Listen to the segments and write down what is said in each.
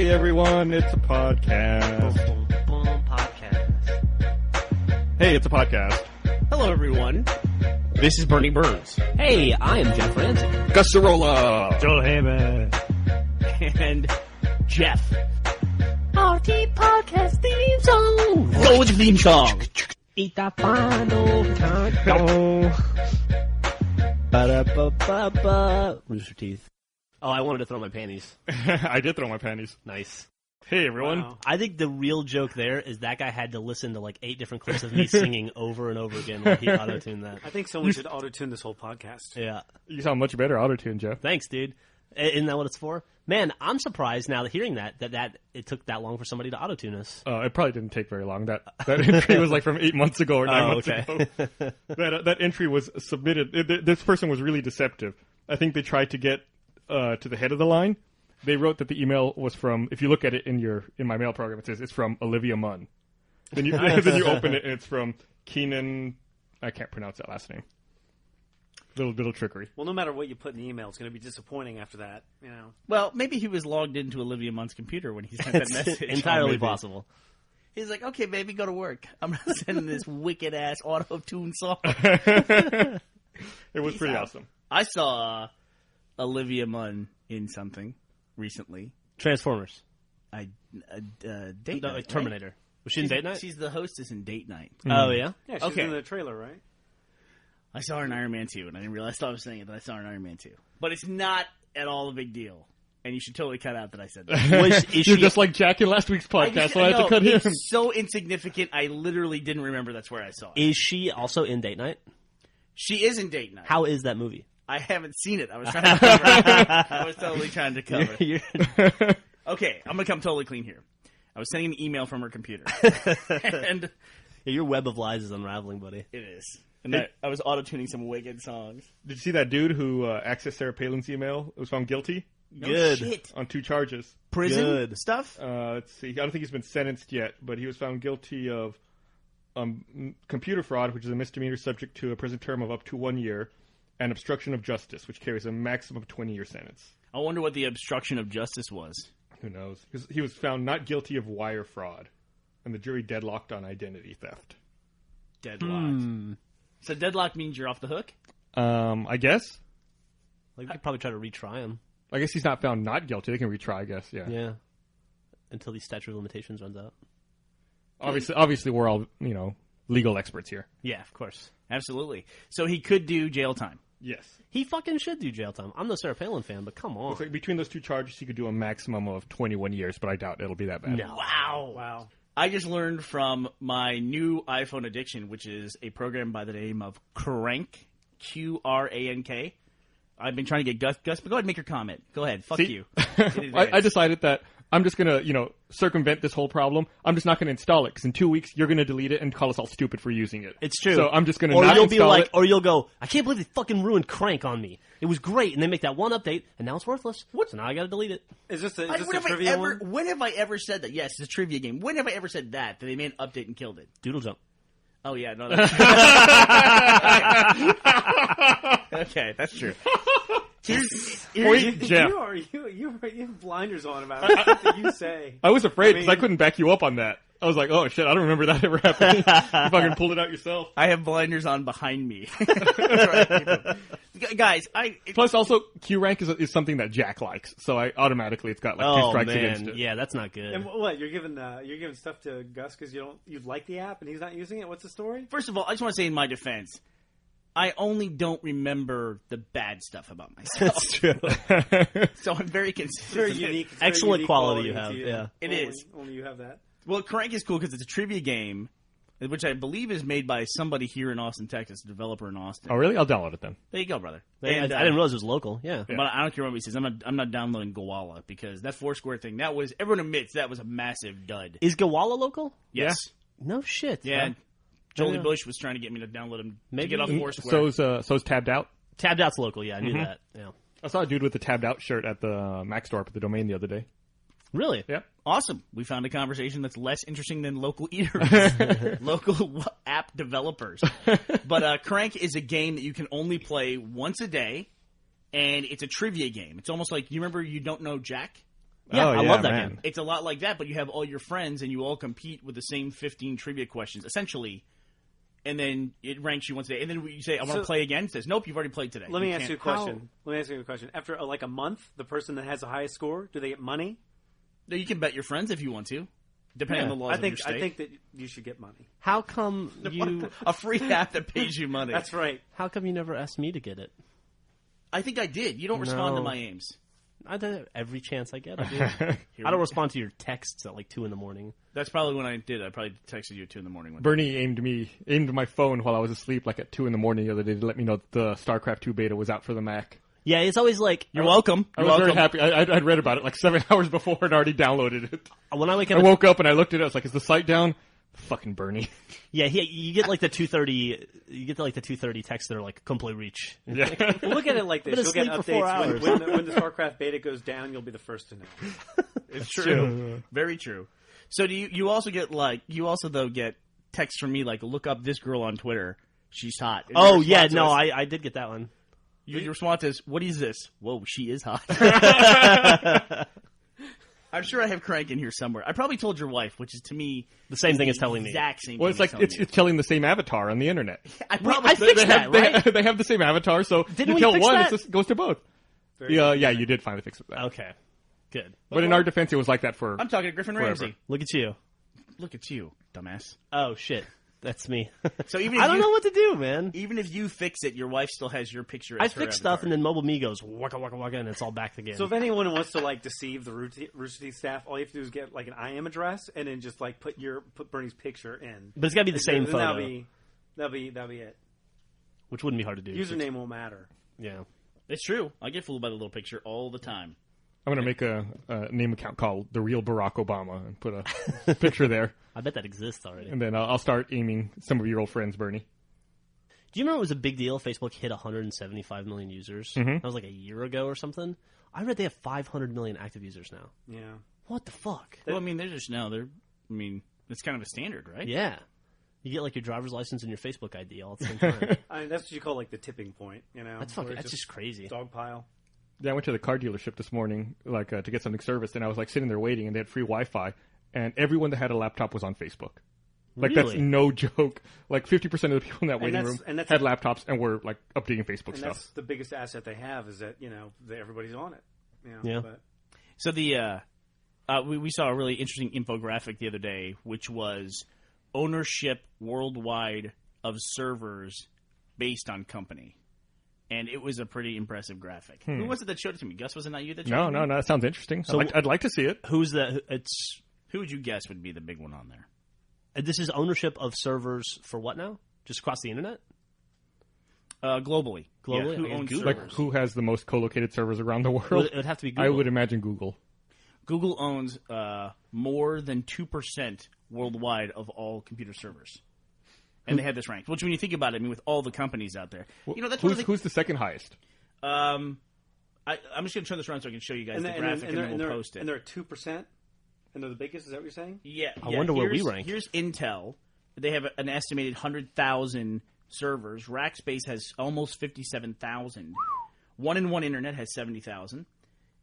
Hey everyone, it's a podcast. Hey, it's a podcast. Hello everyone. This is Burnie Burns. Hey, I am Geoff Ramsay. Gus Sorola. Joe Heyman. And Jeff. RT Podcast theme song. Go with the theme song. Eat that final countdown. Ba-da-ba-ba-ba. Rooster Teeth. Oh, I wanted to throw my panties. I did throw my panties. Nice. Hey everyone. Wow. I think the real joke there is that guy had to listen to like 8 different clips of me singing over and over again while he auto-tuned that. I think someone should auto-tune this whole podcast. Yeah. You sound much better auto-tune, Jeff. Thanks, dude. Isn't that what it's for? Man, I'm surprised now that hearing that it took that long for somebody to auto-tune us. It probably didn't take very long. That entry was like from 8 months ago or 9 months ago. That entry was submitted. This person was really deceptive. I think they tried to get to the head of the line. They wrote that the email was from, if you look at it in my mail program, it says it's from Olivia Munn. Then you open it and it's from Keenan. I can't pronounce that last name. Little trickery. Well, no matter what you put in the email, it's going to be disappointing after that. You know. Well, maybe he was logged into Olivia Munn's computer when he sent that message. Entirely possible. He's like, okay, baby, go to work. I'm not sending this wicked-ass auto-tune song. It was pretty awesome. I saw Olivia Munn in something recently. Transformers. Date No, Night, Terminator. Right? Was she in Date Night? She's the hostess in Date Night. Oh, yeah? Yeah, she's Okay. in the trailer, right? I saw her in Iron Man 2, and I didn't realize I was saying it, that I saw her in Iron Man 2. But it's not at all a big deal. And you should totally cut out that I said that. You're just like Jack in last week's podcast, so I had to cut him. It's so insignificant, I literally didn't remember that's where I saw it. Is she also in Date Night? She is in Date Night. How is that movie? I haven't seen it. I was trying to cover it. I was totally trying to cover it. Okay, I'm going to come totally clean here. I was sending an email from her computer. And Your web of lies is unraveling, buddy. it is. And I was auto-tuning some wicked songs. Did you see that dude who accessed Sarah Palin's email? Was found guilty No Good. shit. on 2 charges. Prison Good. stuff? Let's see. I don't think he's been sentenced yet, but he was found guilty of computer fraud, which is a misdemeanor subject to a prison term of up to 1 year, and obstruction of justice, which carries a maximum of 20-year sentence. I wonder what the obstruction of justice was. Who knows? Because he was found not guilty of wire fraud, and the jury deadlocked on identity theft. Deadlocked. So deadlock means you're off the hook? I guess. Like, we could probably try to retry him. I guess he's not found not guilty. They can retry, I guess, yeah. Yeah. Until the statute of limitations runs out. Obviously, we're all, legal experts here. Yeah, of course. Absolutely. So he could do jail time. Yes. He fucking should do jail time. I'm no Sarah Palin fan, but come on. Looks like between those 2 charges, he could do a maximum of 21 years, but I doubt it'll be that bad. No. Wow. I just learned from my new iPhone addiction, which is a program by the name of Crank, Qrank. I've been trying to get Gus, but go ahead and make your comment. Go ahead. Fuck See? you. I decided that I'm just going to, circumvent this whole problem. I'm just not going to install it, because in 2 weeks, you're going to delete it and call us all stupid for using it. It's true. So I'm just going to Or not you'll be install like, it. or you'll go, I can't believe they fucking ruined Crank on me. It was great, and they make that one update, and now it's worthless. What? So now I got to delete it. Is this a When trivia one? When have I ever said that? Yes, it's a trivia game. When have I ever said that they made an update and killed it? Doodle jump. Oh, yeah. No, that's true. Okay, that's true. Point, Jeff. You have blinders on about everything you say. I was afraid because I couldn't back you up on that. I was like, oh, shit, I don't remember that ever happening. You fucking pulled it out yourself. I have blinders on behind me. Right. Guys, Plus, also, Q rank is something that Jack likes, so it's got like 2 strikes against it. Yeah, that's not good. And what you're giving stuff to Gus because you like the app and he's not using it? What's the story? First of all, I just want to say in my defense, I only don't remember the bad stuff about myself. That's true. So I'm very consistent. It's very unique. It's Excellent very quality unique you have, to yeah. It is. Only you have that. Well, Crank is cool because it's a trivia game, which I believe is made by somebody here in Austin, Texas, a developer in Austin. Oh, really? I'll download it then. There you go, brother. I didn't realize it was local. Yeah. But I don't care what he says. I'm not downloading Gowalla because that Foursquare thing, everyone admits that was a massive dud. Is Gowalla local? Yes. No shit. Yeah. Huh? Jolie Bush was trying to get me to download him to Maybe. get off Foursquare. So's Tabbed Out? Tabbed Out's local, yeah. I knew that. Yeah. I saw a dude with a Tabbed Out shirt at the Mac store up at the Domain the other day. Really? Yeah. Awesome. We found a conversation that's less interesting than local eaters, local app developers. But Crank is a game that you can only play once a day, and it's a trivia game. It's almost like, you remember You Don't Know Jack? Yeah, I love that man. game. It's a lot like that, but you have all your friends and you all compete with the same 15 trivia questions, essentially. And then it ranks you once a day. And then you say, I want to play again. It says, nope, you've already played today. Let me ask you a question. After like a month, the person that has the highest score, do they get money? No, you can bet your friends if you want to, depending on the laws of your state. I think that you should get money. How come you... A free app that pays you money. That's right. How come you never asked me to get it? I think I did. You don't respond to my aims. I do every chance I get. I do. I don't respond to your texts at like 2 in the morning. That's probably when I did. I probably texted you at 2 in the morning. Bernie aimed my phone while I was asleep, like at 2 in the morning the other day, to let me know that the StarCraft 2 beta was out for the Mac. Yeah, it's always like... You're welcome. I was very happy. I'd read about it like 7 hours before and already downloaded it. When I wake up... I woke up and I looked at it. I was like, is the site down? Fucking Bernie. Yeah, you get like the 2:30. You get like the 2:30 texts that are like complete reach. Yeah. Well, look at it like this: you'll get updates when the StarCraft beta goes down. You'll be the first to know. It's true. Very true. So do you also get get texts from me like, look up this girl on Twitter. She's hot. And oh yeah, no, I did get that one. Your response is, what is this? Whoa, she is hot. I'm sure I have Crank in here somewhere. I probably told your wife, which is to me the same thing as telling me. Exact same. Well, it's like it's telling the same avatar on the internet. I fixed that, right? They have the same avatar, so Didn't you tell fix one, that? it goes to both. Yeah, you did finally fix that. Okay, good. But in our defense, it was like that for. I'm talking to Griffin forever. Ramsey. Look at you. Look at you, dumbass. Oh shit, that's me. So even if I don't know what to do, man. Even if you fix it, your wife still has your picture. I As her fix avatar. stuff, and then Mobile Me goes waka waka waka, and it's all back again. So if anyone wants to like deceive the Rooster Teeth staff, all you have to do is get like an IM address and then just like put Bernie's picture in. But it's got to be the same photo. That'll be it. Which wouldn't be hard to do. Username won't matter. Yeah, it's true. I get fooled by the little picture all the time. I'm going to make a name account called The Real Barack Obama and put a picture there. I bet that exists already. And then I'll start aiming some of your old friends, Bernie. Do you remember it was a big deal? Facebook hit 175 million users. Mm-hmm. That was like a year ago or something. I read they have 500 million active users now. Yeah. What the fuck? Well, I mean, it's kind of a standard, right? Yeah. You get like your driver's license and your Facebook ID all at the same time. I mean, that's what you call like the tipping point, you know? That's just crazy. Dog pile. Yeah, I went to the car dealership this morning, like to get something serviced, and I was like sitting there waiting, and they had free Wi-Fi, and everyone that had a laptop was on Facebook. Like Really? that's no joke. Like 50% of the people in that waiting room that's had laptops and were like updating Facebook and stuff. that's the biggest asset they have is that that everybody's on it. Yeah. But So we saw a really interesting infographic the other day, which was ownership worldwide of servers based on company. And it was a pretty impressive graphic. Who was it that showed it to me? Gus, was it not you that showed it to me? No, that sounds interesting. So- I'd like to see it. Who's that? Who would you guess would be the big one on there? This is ownership of servers for what now? Just across the internet? Globally. Globally? Yeah, who I guess owns Google. servers? Like, who has the most co-located servers around the world? Well, it would have to be Google. I would imagine Google. Google owns more than 2% worldwide of all computer servers. And they had this ranked. Which, when you think about it, I mean, with all the companies out there, that's who's the second highest? I'm just going to turn this around so I can show you guys the graphic, and then we'll post it. And they're at 2%, and they're the biggest. Is that what you're saying? Yeah. I wonder where we rank. Here's Intel. They have an estimated 100,000 servers. Rackspace has almost 57,000. 1&1 Internet has 70,000.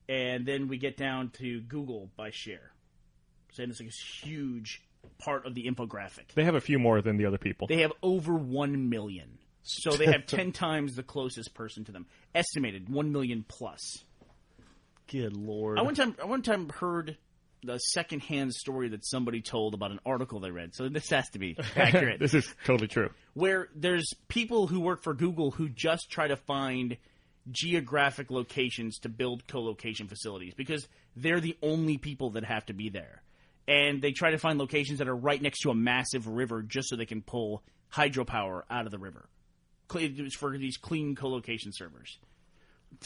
And then we get down to Google by share. So it's like a huge part of the infographic. They have a few more than the other people. They have over 1 million. So they have 10 times the closest person to them. Estimated 1 million plus. Good Lord. I one time heard the secondhand story that somebody told about an article they read. So this has to be accurate. This is totally true. Where there's people who work for Google who just try to find geographic locations to build co-location facilities because they're the only people that have to be there. And they try to find locations that are right next to a massive river just so they can pull hydropower out of the river. It's for these clean co-location servers.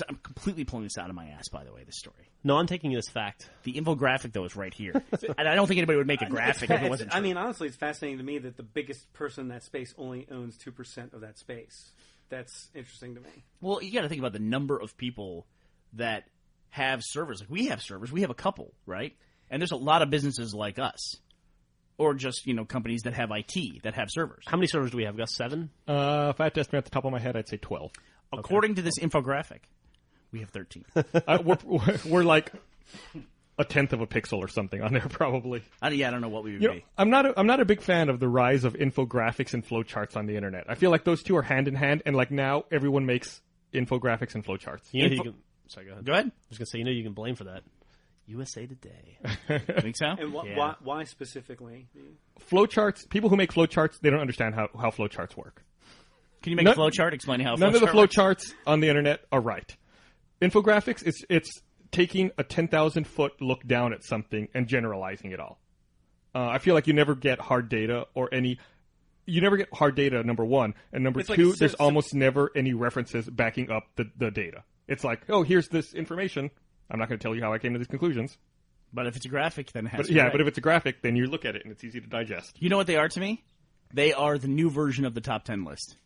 I'm completely pulling this out of my ass, by the way, this story. No, I'm taking this fact. The infographic, though, is right here. And I don't think anybody would make a graphic if it wasn't true. I mean, honestly, it's fascinating to me that the biggest person in that space only owns 2% of that space. That's interesting to me. Well, you got to think about the number of people that have servers. Like, we have servers. We have a couple, right? And there's a lot of businesses like us. Or just, companies that have IT, that have servers. How many servers do we have, Gus? 7? If I had to estimate at the top of my head, I'd say 12. According to this infographic, we have 13. We're like a tenth of a pixel or something on there, probably. I don't know what we would be. I'm not a big fan of the rise of infographics and flowcharts on the internet. I feel like those two are hand in hand, and like now everyone makes infographics and flowcharts. Sorry, go ahead. Go ahead. I was going to say, you can blame for that. USA Today. Think so? And why specifically? Flowcharts. People who make flowcharts, they don't understand how flowcharts work. Can you make a flowchart explaining how? None of the flowcharts on the internet are right. Infographics, it's taking a 10,000-foot look down at something and generalizing it all. I feel like you never get hard data You never get hard data, number one. And number two, there's almost never any references backing up the data. It's like, oh, here's this information. I'm not going to tell you how I came to these conclusions. But if it's a graphic, then it has to be Yeah, right. but if it's a graphic, then you look at it and it's easy to digest. You know what they are to me? They are the new version of the top 10 list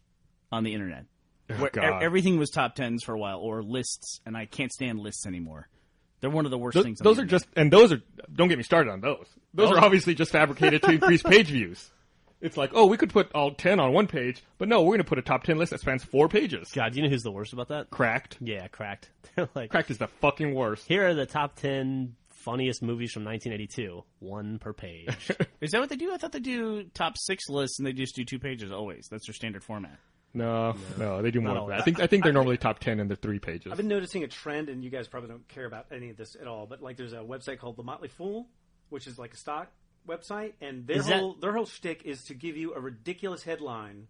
on the internet. Oh, God. Everything was top 10s for a while, or lists, and I can't stand lists anymore. They're one of the worst things. Those are just, and those are, don't get me started on those. Those are obviously just fabricated to increase page views. It's like, oh, we could put all 10 on one page, but no, we're going to put a top 10 list that spans 4 pages. God, do you know who's the worst about that? Cracked. Yeah, Cracked. They're like, Cracked is the fucking worst. here are the top 10 funniest movies from 1982. 1 per page. Is that what they do? I thought they do top 6 lists and they just do 2 pages always. That's their standard format. No, they do more Not of that. always. I think they're normally top 10 and they're 3 pages. I've been noticing a trend, and you guys probably don't care about any of this at all, but like there's a website called The Motley Fool, which is like a stock website, and their whole shtick is to give you a ridiculous headline,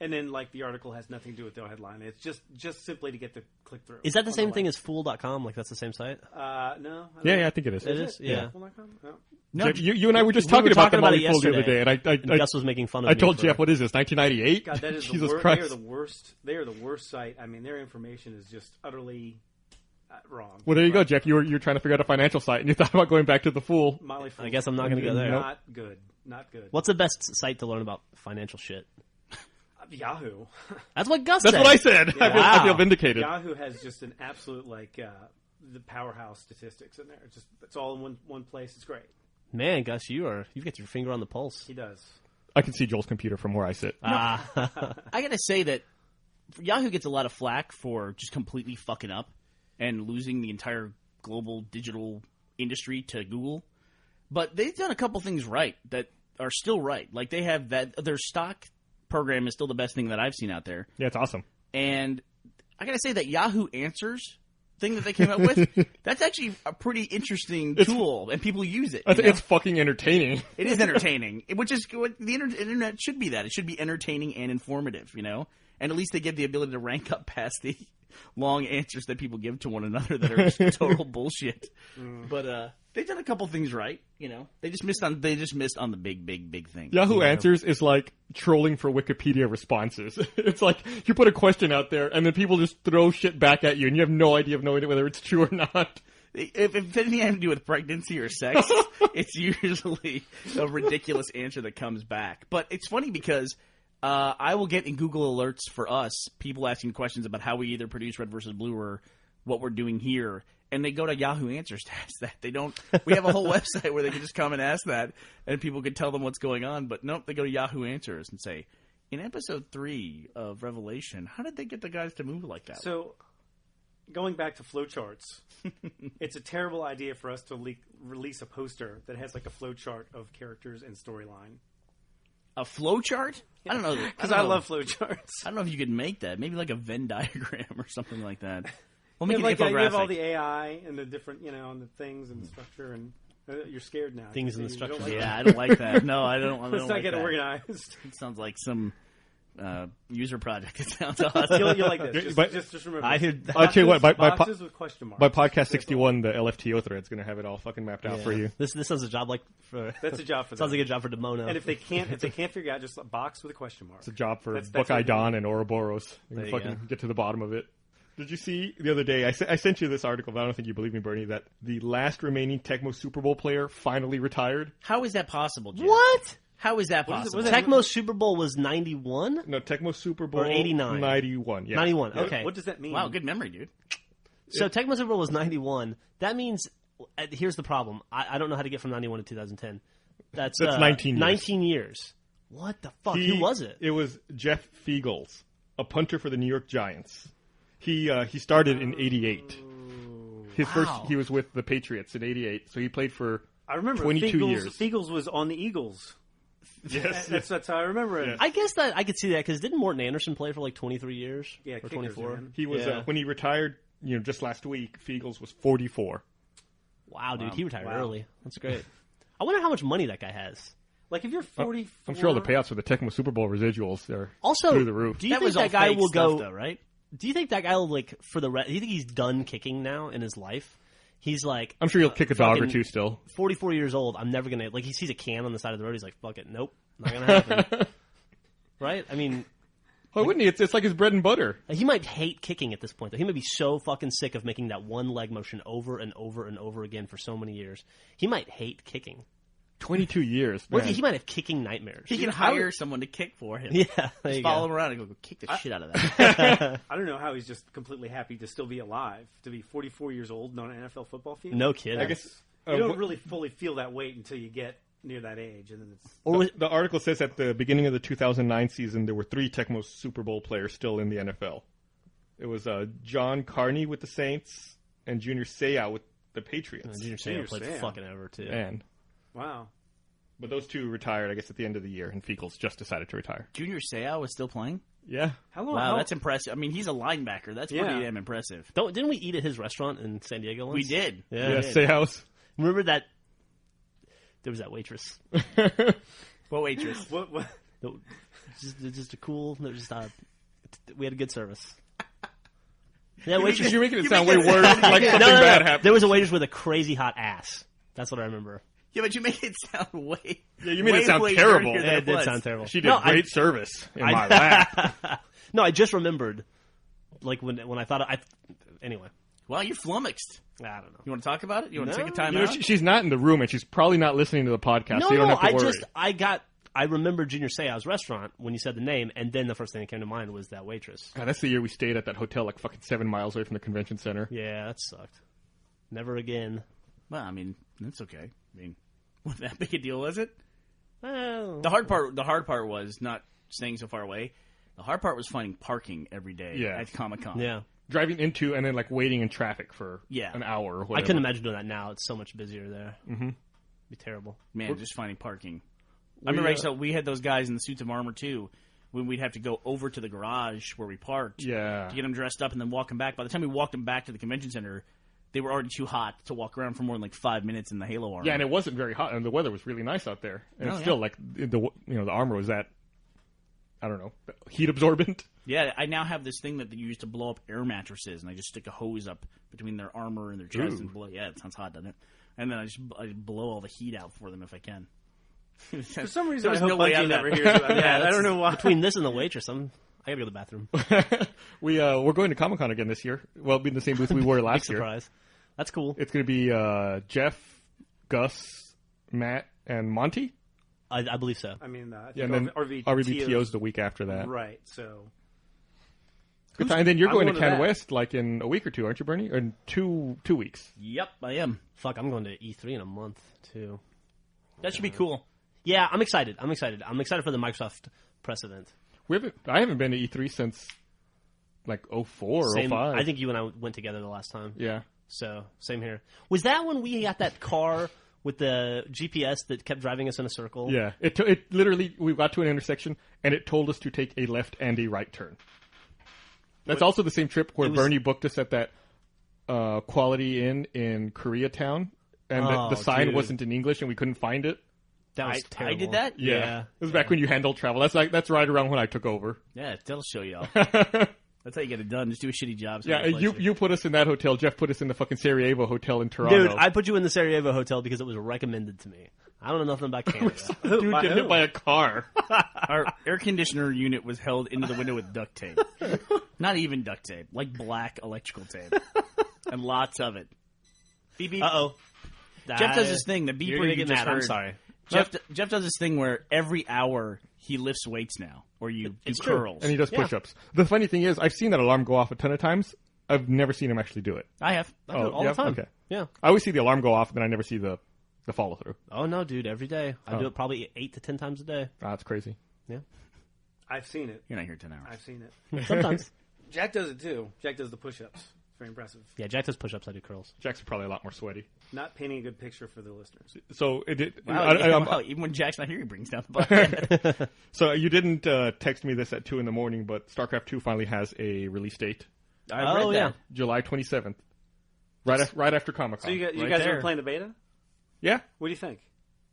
and then like the article has nothing to do with the headline. It's just simply to get the click through. Is that the same thing as Fool.com? Like that's the same site? No. Yeah, I think it is. It is? Yeah. Fool.com? No. No, Jeff, you and I were just We were talking about the talking about Motley it Fool the other yesterday, day, and and Gus was making fun of I me told for- Jeff, what is this, 1998? God, that is Jesus the worst. Christ. They are the worst. They are the worst site. I mean, their information is just utterly wrong. Well, there you go, Jeff. You were trying to figure out a financial site, and you thought about going back to the Fool. Motley Fool. I guess I'm not going to go there. Not good. Not good. What's the best site to learn about financial shit? Yahoo. That's what Gus That's said. what I said. Yeah. I feel vindicated. Yahoo has just an absolute the powerhouse statistics in there. It's all in one place. It's great. Man, Gus, you've got your finger on the pulse. He does. I can see Joel's computer from where I sit. I gotta say that Yahoo gets a lot of flack for just completely fucking up and losing the entire global digital industry to Google. But they've done a couple things right that are still right. Like they have their stock program is still the best thing that I've seen out there. Yeah, it's awesome. And I gotta say that Yahoo Answers thing that they came up with, that's actually a pretty interesting tool, and people use it. It's fucking entertaining. It is entertaining, which is what the internet should be. That it should be entertaining and informative, and at least they get the ability to rank up past the long answers that people give to one another that are just total bullshit. But they've done a couple things right. They just missed on the big thing. Yahoo Answers is like trolling for Wikipedia responses. It's like you put a question out there, and then people just throw shit back at you, and you have no idea of knowing whether it's true or not. If anything has to do with pregnancy or sex, it's usually a ridiculous answer that comes back. But it's funny because I will get in Google alerts for us, people asking questions about how we either produce Red versus Blue or what we're doing here. And they go to Yahoo Answers to ask that. They don't. We have a whole website where they can just come and ask that, and people can tell them what's going on. But nope, they go to Yahoo Answers and say, in episode 3 of Revelation, how did they get the guys to move like that? So, going back to flowcharts, it's a terrible idea for us to release a poster that has like a flowchart of characters and storyline. A flowchart? I don't know. Because I love flowcharts. I don't know if you could make that. Maybe like a Venn diagram or something like that. We'll make Like an you infographic. have all the AI and the different, and the things and the structure, and you're scared now. Things in the You structure. don't like Yeah, I don't like that. No, I don't. Let's not like get that. organized. It sounds like some user project. It sounds awesome. You'll like this. But- Just remember. I heard I'll tell you what, boxes with question marks. by podcast 61, the LFTO thread's going to have it all fucking mapped out for you. This sounds a job like for. That's a job for them. Sounds like a job for Demono. And if they can't figure out, just a box with a question mark. It's a job for That's Buckeye what Don and Ouroboros. You There can you fucking go. get to the bottom of it. Did you see the other day? I sent you this article, but I don't think you believe me, Bernie, that the last remaining Tecmo Super Bowl player finally retired. How is that possible, Jim? What? How is that What is it- possible? what is that- Tecmo Super Bowl was 91? No, Tecmo Super Bowl Or 89. 91. Yeah. 91, okay. What does that mean? Wow, good memory, dude. So Tecmo Super Bowl was 91. That means, here's the problem. I don't know how to get from 91 to 2010. That's 19 years. 19 years. What the fuck? Who was it? It was Jeff Fiegels, a punter for the New York Giants. He started in '88. He was with the Patriots in '88, so he played for I remember 22 years. Fiegels was on the Eagles. Yes, that's how I remember it. Yes. I guess that I could see that because didn't Morton Anderson play for like 23 years? Yeah, or kickers, 24. man. He was when he retired. Just last week, Fiegels was 44. Wow, dude, he retired Wow. early. That's great. I wonder how much money that guy has. Like if you're 44, I'm sure all the payouts for the Tecmo Super Bowl residuals are Also, through the roof. do you That think was all that guy fake will stuff, go? though, right? Do you think that guy will like for the? Do you think he's done kicking now in his life? He's like, I'm sure he'll kick a dog or fucking two still. 44 years old. I'm never gonna like. He sees a can on the side of the road. He's like, fuck it, nope, not gonna happen. Right? I mean, Why wouldn't he? It's like his bread and butter. he might hate kicking at this point. Though. He might be so fucking sick of making that one leg motion over and over and over again for so many years. He might hate kicking. 22 years, What man. if he might have kicking nightmares. He can hire someone to kick for him. Yeah, there Just you follow go. him around and go kick the shit out of that. I don't know how he's just completely happy to still be alive, to be 44 years old and on an NFL football field. No kidding. I guess You don't really fully feel that weight until you get near that age, and then it's. Or was, the article says at the beginning of the 2009 season, there were 3 Tecmo Super Bowl players still in the NFL. It was John Carney with the Saints and Junior Seau with the Patriots. Junior Seau played Seau. fucking ever too. Man. Wow. But those two retired, I guess, at the end of the year, and Fiegels just decided to retire. Junior Seau was still playing? Yeah. How long? Wow, that's impressive. I mean, he's a linebacker. That's pretty Yeah. damn impressive. Didn't we eat at his restaurant in San Diego once? We did. Yeah. Yeah, Seau's. Remember that? There was that waitress. What waitress? What? Just a cool. We had a good service. Yeah, waitress. You're making it sound way worse, like something bad happened. There was a waitress with a crazy hot ass. That's what I remember. Yeah, but you make it sound way. Yeah, you made it sound way terrible. dirtier than Yeah, it it did was. sound terrible. She did No, great service in my lap. No, I just remembered. Like when I thought anyway. Well, you flummoxed. I don't know. You want to talk about it? You want to No. take a time You know, out? she's not in the room, and she's probably not listening to the podcast, No, so you don't no, have to worry. I remembered Junior Seau's restaurant when you said the name, and then the first thing that came to mind was that waitress. God, that's the year we stayed at that hotel like fucking 7 miles away from the convention center. Yeah, that sucked. Never again. Well, I mean, that's okay. I mean, wasn't that big a deal, was it? Well, The hard part was not staying so far away. The hard part was finding parking every day at Comic-Con. yeah. Driving into and then like waiting in traffic for an hour or whatever. I couldn't imagine doing that now. It's so much busier there. Mm-hmm. Be terrible. Man, just finding parking. I remember so we had those guys in the suits of armor too, when we'd have to go over to the garage where we parked to get them dressed up and then walk them back. By the time we walked them back to the convention center, they were already too hot to walk around for more than like 5 minutes in the Halo armor. Yeah, and it wasn't very hot, and the weather was really nice out there. And it's still like the armor was that, I don't know, heat absorbent. Yeah, I now have this thing that you use to blow up air mattresses, and I just stick a hose up between their armor and their chest and blow. Yeah, it sounds hot, doesn't it? And then I blow all the heat out for them if I can. For some reason, I There's hope no way Bungie out never of that. hears about that. I don't know why. Between this and the waitress, I gotta go to the bathroom. We're going to Comic-Con again this year. Well, it'll be in the same booth we were Big last year. surprise. That's cool. It's going to be Jeff, Gus, Matt, and Monty. I believe so. I mean, I Yeah, think and then RVTO's the week after that. Right, so. Good time. And then you're I'm going to going to Can that. West like in a week or two, aren't you, Bernie? Or in 2 weeks. Yep, I am. Fuck, I'm going to E3 in a month too. That should be cool. Yeah, I'm excited. I'm excited for the Microsoft press event. I haven't been to E3 since like 04 or 05. I think you and I went together the last time. Yeah. So, same here. Was that when we got that car with the GPS that kept driving us in a circle? Yeah. It literally, we got to an intersection, and it told us to take a left and a right turn. That's also the same trip where Bernie booked us at that Quality Inn in Koreatown, and the sign wasn't in English, and we couldn't find it. That was terrible. I did that? Yeah. It was back when you handled travel. That's right around when I took over. Yeah, that'll show y'all. That's how you get it done. Just do a shitty job. Yeah, you put us in that hotel. Jeff put us in the fucking Sarajevo hotel in Toronto. Dude, I put you in the Sarajevo hotel because it was recommended to me. I don't know nothing about Canada. Dude get hit by a car. Our air conditioner unit was held into the window with duct tape. Not even duct tape, like black electrical tape. And lots of it. Beep, beep. Uh-oh. Jeff does this thing, the You're beeper gonna you get just mad. heard. I'm sorry. Jeff does this thing where every hour he lifts weights now, or you do true. curls. And he does push-ups. The funny thing is, I've seen that alarm go off a ton of times. I've never seen him actually do it. I have. I do it all yeah? the time. Okay. Yeah. I always see the alarm go off, but I never see the follow-through. Oh, no, dude, every day. I do it probably 8 to 10 times a day. That's crazy. Yeah. I've seen it. You're not here 10 hours. I've seen it. Sometimes. Jack does it too. Jack does the push-ups Very impressive. Yeah, Jack does push-ups. I do curls. Jack's probably a lot more sweaty. Not painting a good picture for the listeners. So it did. Wow, even when Jack's not here, he brings down the bucket. So you didn't text me this at 2 a.m, but StarCraft 2 finally has a release date. I read that. July 27th. Right after Comic-Con. So you right guys there. are playing the beta? Yeah. What do you think?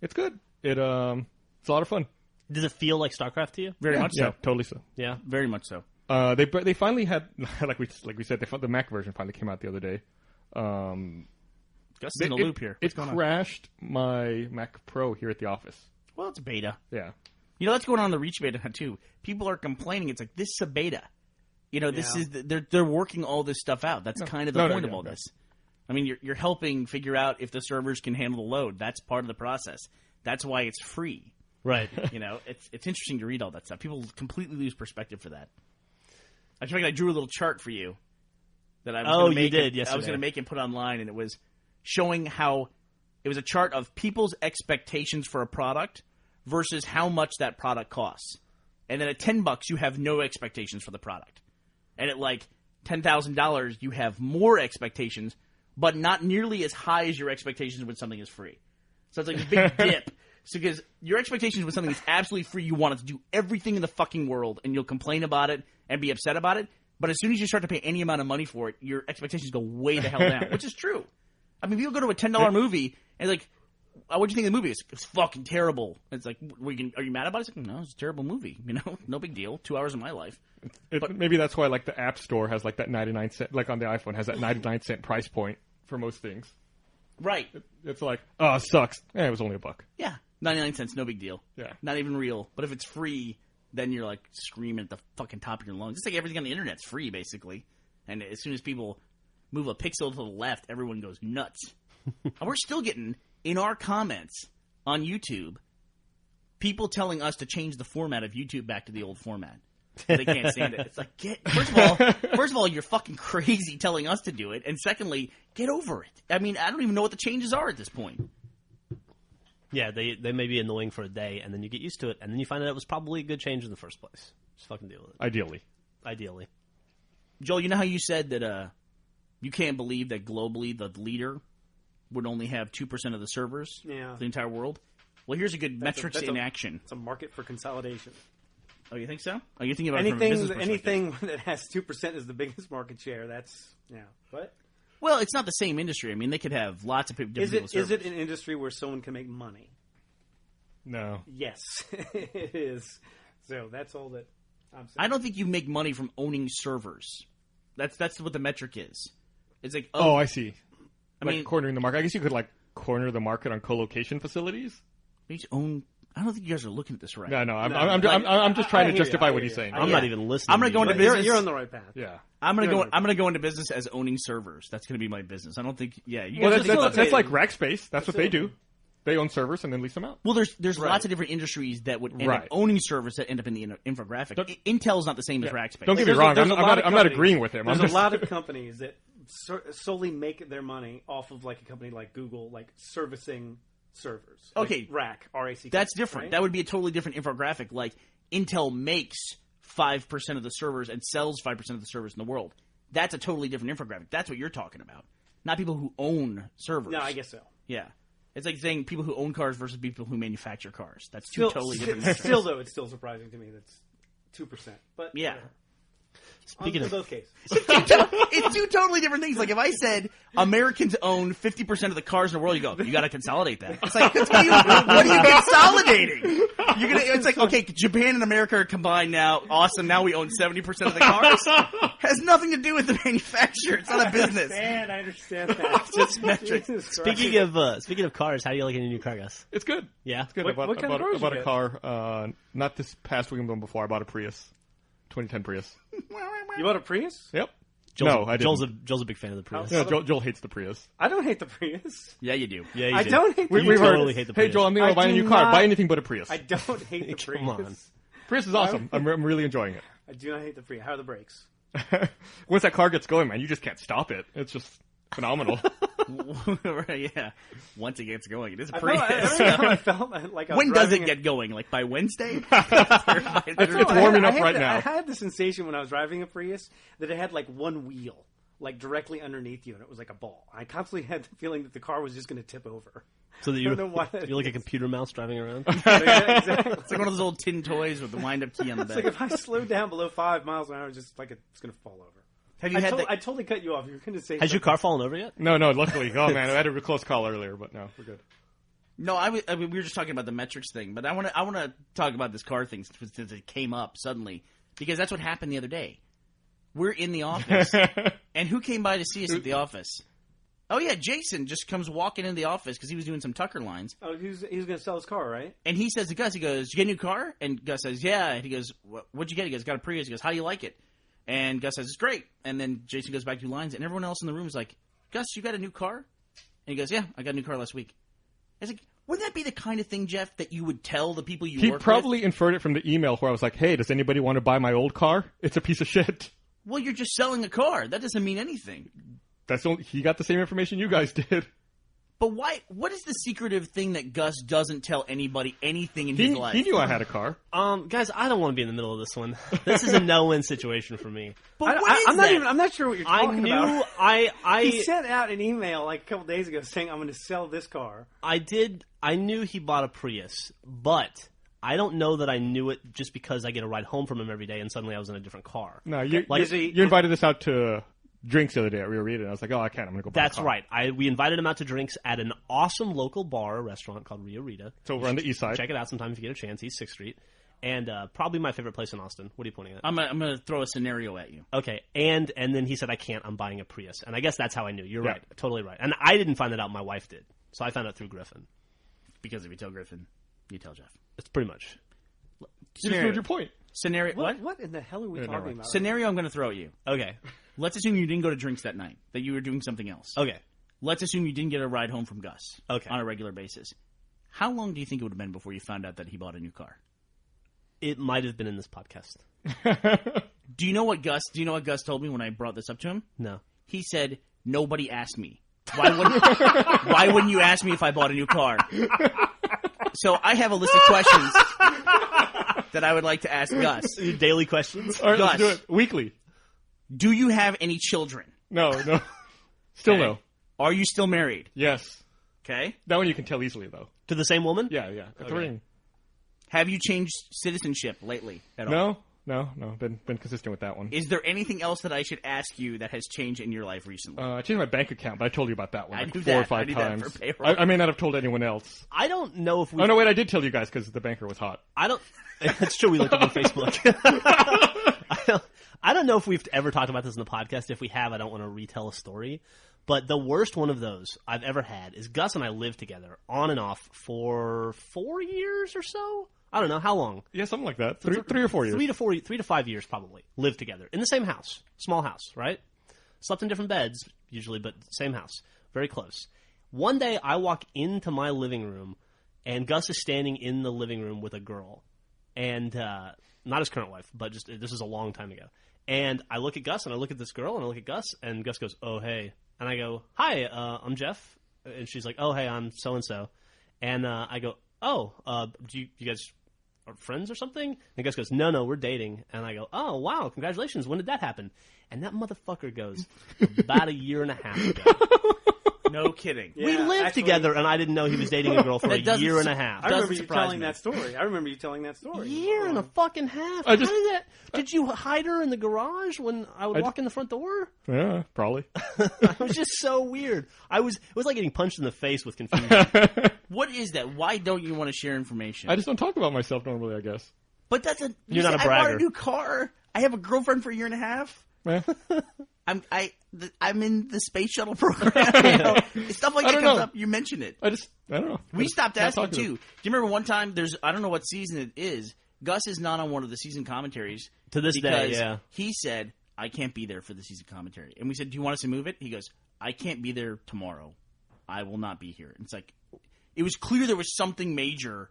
It's good. It's a lot of fun. Does it feel like StarCraft to you? Very much so. Yeah, totally so. Yeah. Very much so. They finally had like we said the Mac version finally came out the other day. Gus is in a loop here. It crashed my Mac Pro here at the office. Well, it's a beta. Yeah. You know, that's going on in the Reach beta too. People are complaining. It's like, this is a beta. You know, this is they're working all this stuff out. That's kind of the point of all this. I mean, you're helping figure out if the servers can handle the load. That's part of the process. That's why it's free. Right. You know, it's interesting to read all that stuff. People completely lose perspective for that. I drew a little chart for you that I was going to make. You did yesterday. I was going to make and put online, and it was showing how it was a chart of people's expectations for a product versus how much that product costs. And then at $10, you have no expectations for the product. And at like $10,000, you have more expectations, but not nearly as high as your expectations when something is free. So it's like a big dip. So because your expectations when something is absolutely free, you want it to do everything in the fucking world, and you'll complain about it and be upset about it. But as soon as you start to pay any amount of money for it, your expectations go way the hell down, which is true. I mean, people go to a $10 movie and like, what'd you think of the movie? It's fucking terrible. It's like, are you mad about it? It's like, no, it's a terrible movie. You know, no big deal. 2 hours of my life. But maybe that's why like the App Store has like that 99-cent, like on the iPhone has that 99-cent price point for most things. Right. It's like, oh, it sucks. It was only $1. Yeah. 99 cents, no big deal. Yeah. Not even real. But if it's free, then you're like screaming at the fucking top of your lungs. It's like everything on the internet's free, basically. And as soon as people move a pixel to the left, everyone goes nuts. And we're still getting, in our comments on YouTube, people telling us to change the format of YouTube back to the old format. They can't stand it. It's like, first of all, you're fucking crazy telling us to do it. And secondly, get over it. I mean, I don't even know what the changes are at this point. Yeah, they may be annoying for a day, and then you get used to it, and then you find out it was probably a good change in the first place. Just fucking deal with it. Ideally. Joel, you know how you said that you can't believe that globally the leader would only have 2% of the servers for the entire world? Well, here's a good metrics in action. It's a market for consolidation. Oh, you think so? Oh, you're thinking about anything that has 2% is the biggest market share. That's what? Well, it's not the same industry. I mean, they could have lots of different people. Is it an industry where someone can make money? No. Yes, it is. So that's all that I'm saying. I don't think you make money from owning servers. That's what the metric is. It's like I see. I mean, cornering the market. I guess you could like corner the market on co-location facilities. I don't think you guys are looking at this right. No. I'm just trying to justify what he's saying. I'm not even listening. I'm going to go into business. You're on the right path. Yeah. I'm going to go into business as owning servers. That's going to be my business. I don't think. Yeah. That's like Rackspace. That's what they do. They own servers and then lease them out. Well, there's lots of different industries that would end up owning servers that end up in the infographic. Intel's not the same as Rackspace. Don't get me wrong. I'm not agreeing with him. There's a lot of companies that solely make their money off of like a company like Google, like servicing servers. Okay. Like RAC. That's different. Right? That would be a totally different infographic. Like Intel makes 5% of the servers and sells 5% of the servers in the world. That's a totally different infographic. That's what you're talking about. Not people who own servers. No, I guess so. Yeah. It's like saying people who own cars versus people who manufacture cars. That's two totally different metrics. Still, though, it's still surprising to me that's 2%. But yeah. Speaking of both cases. It's two totally different things. Like if I said Americans own 50% of the cars in the world, you go, you got to consolidate that. It's like, what are you consolidating? It's like, okay, Japan and America are combined now. Awesome. Now we own 70% of the cars. Has nothing to do with the manufacturer. It's not a business. I understand that. It's just metrics. Speaking of cars, how do you like a new car, Gus? It's good. Yeah, it's good. What kind of cars I bought you a car. Not this past weekend, but before. I bought a Prius. 2010 Prius. You bought a Prius? Yep. I didn't. Joel's a big fan of the Prius. Yeah, Joel hates the Prius. I don't hate the Prius. Yeah, you do. Yeah, I don't hate the Prius. We've totally heard, hate the Prius. Hey, Joel, I'm thinking about buying a new car. Buy anything but a Prius. I don't hate the Prius. Come on. Prius is awesome. I'm really enjoying it. I do not hate the Prius. How are the brakes? Once that car gets going, man, you just can't stop it. It's just phenomenal. Right, yeah. Once it gets going, it is I Prius. I felt like I was When does it driving get going? Like by Wednesday? It's warming up right now. I had the sensation when I was driving a Prius that it had like one wheel. like directly underneath you, and it was like a ball. I constantly had the feeling that the car was just going to tip over. So that you're like a computer mouse driving around. Yeah, exactly. It's like one of those old tin toys with the wind-up key on the back. It's like if I slow down below 5 miles an hour, just like it's going to fall over. Have you I totally cut you off. You were going to say. Has your car fallen over yet? No. Luckily, oh man, I had a close call earlier, but no, we're good. No, I mean, we were just talking about the metrics thing, but I want to talk about this car thing since it came up suddenly, because that's what happened the other day. We're in the office, and who came by to see us at the office? Oh yeah, Jason just comes walking in the office because he was doing some Tucker lines. Oh, he was going to sell his car, right? And he says to Gus, he goes, "You get a new car?" And Gus says, "Yeah." And he goes, "What'd you get?" He goes, "Got a Prius." He goes, "How do you like it?" And Gus says, "It's great." And then Jason goes back to lines, and everyone else in the room is like, "Gus, you got a new car?" And he goes, "Yeah, I got a new car last week." I was like, wouldn't that be the kind of thing, Jeff, that you would tell the people you work with? He probably inferred it from the email where I was like, hey, does anybody want to buy my old car? It's a piece of shit. Well, you're just selling a car. That doesn't mean anything. He got the same information you guys did. But why? What is the secretive thing that Gus doesn't tell anybody anything in his life? He knew I had a car. Guys, I don't want to be in the middle of this one. This is a no-win situation for me. But I'm not sure what you're talking about. He sent out an email like a couple days ago saying, I'm going to sell this car. I knew he bought a Prius, but I don't know that I knew it just because I get a ride home from him every day and suddenly I was in a different car. No, you invited us out to drinks the other day at Rio Rita, and I was like, oh, I can't. I'm going to go buy a car. That's right. We invited him out to drinks at an awesome local bar or restaurant called Rio Rita. It's over on the east side. Check it out sometime if you get a chance. East 6th Street. And probably my favorite place in Austin. What are you pointing at? I'm going to throw a scenario at you. Okay. And then he said, I can't. I'm buying a Prius. And I guess that's how I knew. You're right. Totally right. And I didn't find that out. My wife did. So I found out through Griffin. Because if you tell Griffin, you tell Jeff. It's pretty much. You just proved your point. Scenario. What in the hell are we talking about? Scenario I'm going to throw at you. Okay. Let's assume you didn't go to drinks that night, that you were doing something else. Okay. Let's assume you didn't get a ride home from Gus. Okay. On a regular basis. How long do you think it would have been before you found out that he bought a new car? It might have been in this podcast. Do you know what Gus told me when I brought this up to him? No. He said, nobody asked me. Why wouldn't you ask me if I bought a new car? So I have a list of questions that I would like to ask Gus. Daily questions? All right, Gus, let's do it. Weekly. Do you have any children? No. Still Okay. no. Are you still married? Yes. Okay. That one you can tell easily, though. To the same woman? Yeah. That's Okay. ring. Have you changed citizenship lately at all? No. Been consistent with that one. Is there anything else that I should ask you that has changed in your life recently? I changed my bank account, but I told you about that one I like knew 4 or that. 5 I knew that times. for payroll. I may not have told anyone else. I don't know if we... Oh, no, wait, I did tell you guys because the banker was hot. It's true, we looked up on Facebook. I don't know if we've ever talked about this in the podcast. If we have, I don't want to retell a story. But the worst one of those I've ever had is Gus and I lived together on and off for 4 years or so. I don't know. How long? Yeah, something like that. Three or 4 years. 3 to 5 years probably. Lived together. In the same house. Small house, right? Slept in different beds, usually, but same house. Very close. One day, I walk into my living room, and Gus is standing in the living room with a girl. And, not his current wife, but just, this is a long time ago. And I look at Gus, and I look at this girl, and I look at Gus, and Gus goes, oh, hey. And I go, hi, I'm Jeff. And she's like, oh, hey, I'm so-and-so. And I go, oh, do you guys are friends or something? And Gus goes, no, we're dating. And I go, oh, wow, congratulations. When did that happen? And that motherfucker goes, about 1.5 years ago. No kidding. Yeah, we lived together, and I didn't know he was dating a girl for 1.5 years. I remember you telling that story. Year and a fucking half. Did you hide her in the garage when I would walk in the front door? Yeah, probably. It was just so weird. It was like getting punched in the face with confusion. What is that? Why don't you want to share information? I just don't talk about myself normally, I guess. But you're not a bragger. I bought a new car. I have a girlfriend for 1.5 years. Yeah. I'm in the space shuttle program. Stuff like that comes up. You mention it. I don't know. We stopped asking too. Do you remember one time? I don't know what season it is. Gus is not on one of the season commentaries to this day. Yeah, he said I can't be there for the season commentary, and we said, "Do you want us to move it?" He goes, "I can't be there tomorrow. I will not be here." And it's like it was clear there was something major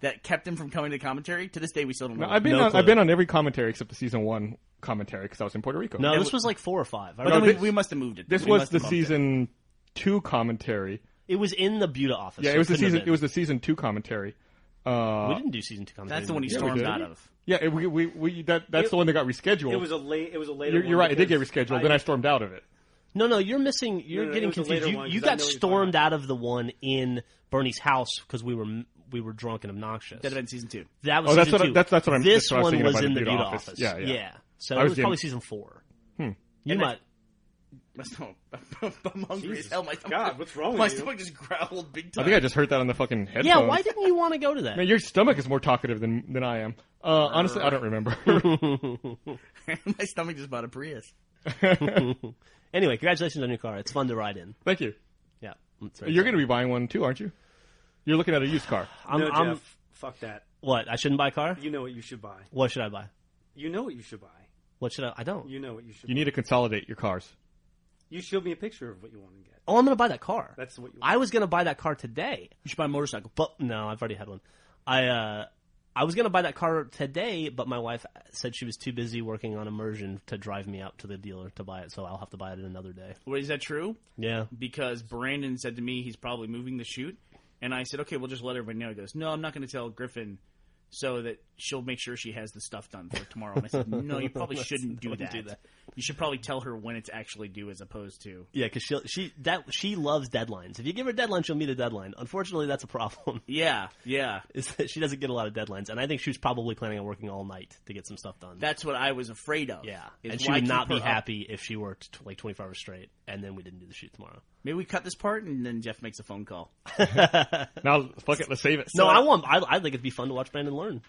that kept him from coming to commentary. To this day, we still don't know. I've been on every commentary except the season 1 commentary because I was in Puerto Rico. No, this was like 4 or 5. We must have moved it. This was the season 2 commentary. It was in the Buda office. Yeah, it was the season. It was the season 2 commentary. We didn't do season 2 commentary. That's the one he stormed out of. Yeah, that's the one that got rescheduled. It was a late. You're right. It did get rescheduled. Then I stormed out of it. No, you're missing. You're getting confused. You got stormed out of the one in Burnie's house because we were drunk and obnoxious. That event season 2. That was season 2. That's what I'm. This what one was about in the beauty office. Yeah. So it was probably season 4. You might. I'm hungry as hell. God, what's wrong with my you? stomach just growled big time. I think I just heard that on the fucking headphones. Yeah, why didn't you want to go to that? Man, your stomach is more talkative than I am. Honestly, I don't remember. My stomach just bought a Prius. Anyway, congratulations on your car. It's fun to ride in. Thank you. Yeah. You're going to be buying one too, aren't you? You're looking at a used car. Jeff, fuck that. What? I shouldn't buy a car? You know what you should buy. What should I buy? You know what you should buy. What should I? I don't. You know what you should buy. You need to consolidate your cars. You showed me a picture of what you want to get. Oh, I'm going to buy that car. That's what you want. I was going to buy that car today. You should buy a motorcycle. But no, I've already had one. I was going to buy that car today, but my wife said she was too busy working on immersion to drive me out to the dealer to buy it, so I'll have to buy it another day. Wait, is that true? Yeah. Because Brandon said to me he's probably moving the shoot, and I said, okay, we'll just let everybody know. He goes, no, I'm not going to tell Griffin so that she'll make sure she has the stuff done for tomorrow. And I said, no, you probably shouldn't do that. You should probably tell her when it's actually due as opposed to... Yeah, because she loves deadlines. If you give her a deadline, she'll meet a deadline. Unfortunately, that's a problem. Yeah. Is that she doesn't get a lot of deadlines. And I think she was probably planning on working all night to get some stuff done. That's what I was afraid of. Yeah. And she would not be happy if she worked like 24 hours straight and then we didn't do the shoot tomorrow. Maybe we cut this part and then Jeff makes a phone call. Now, fuck it, let's save it. No, I think it'd be fun to watch Brandon learn.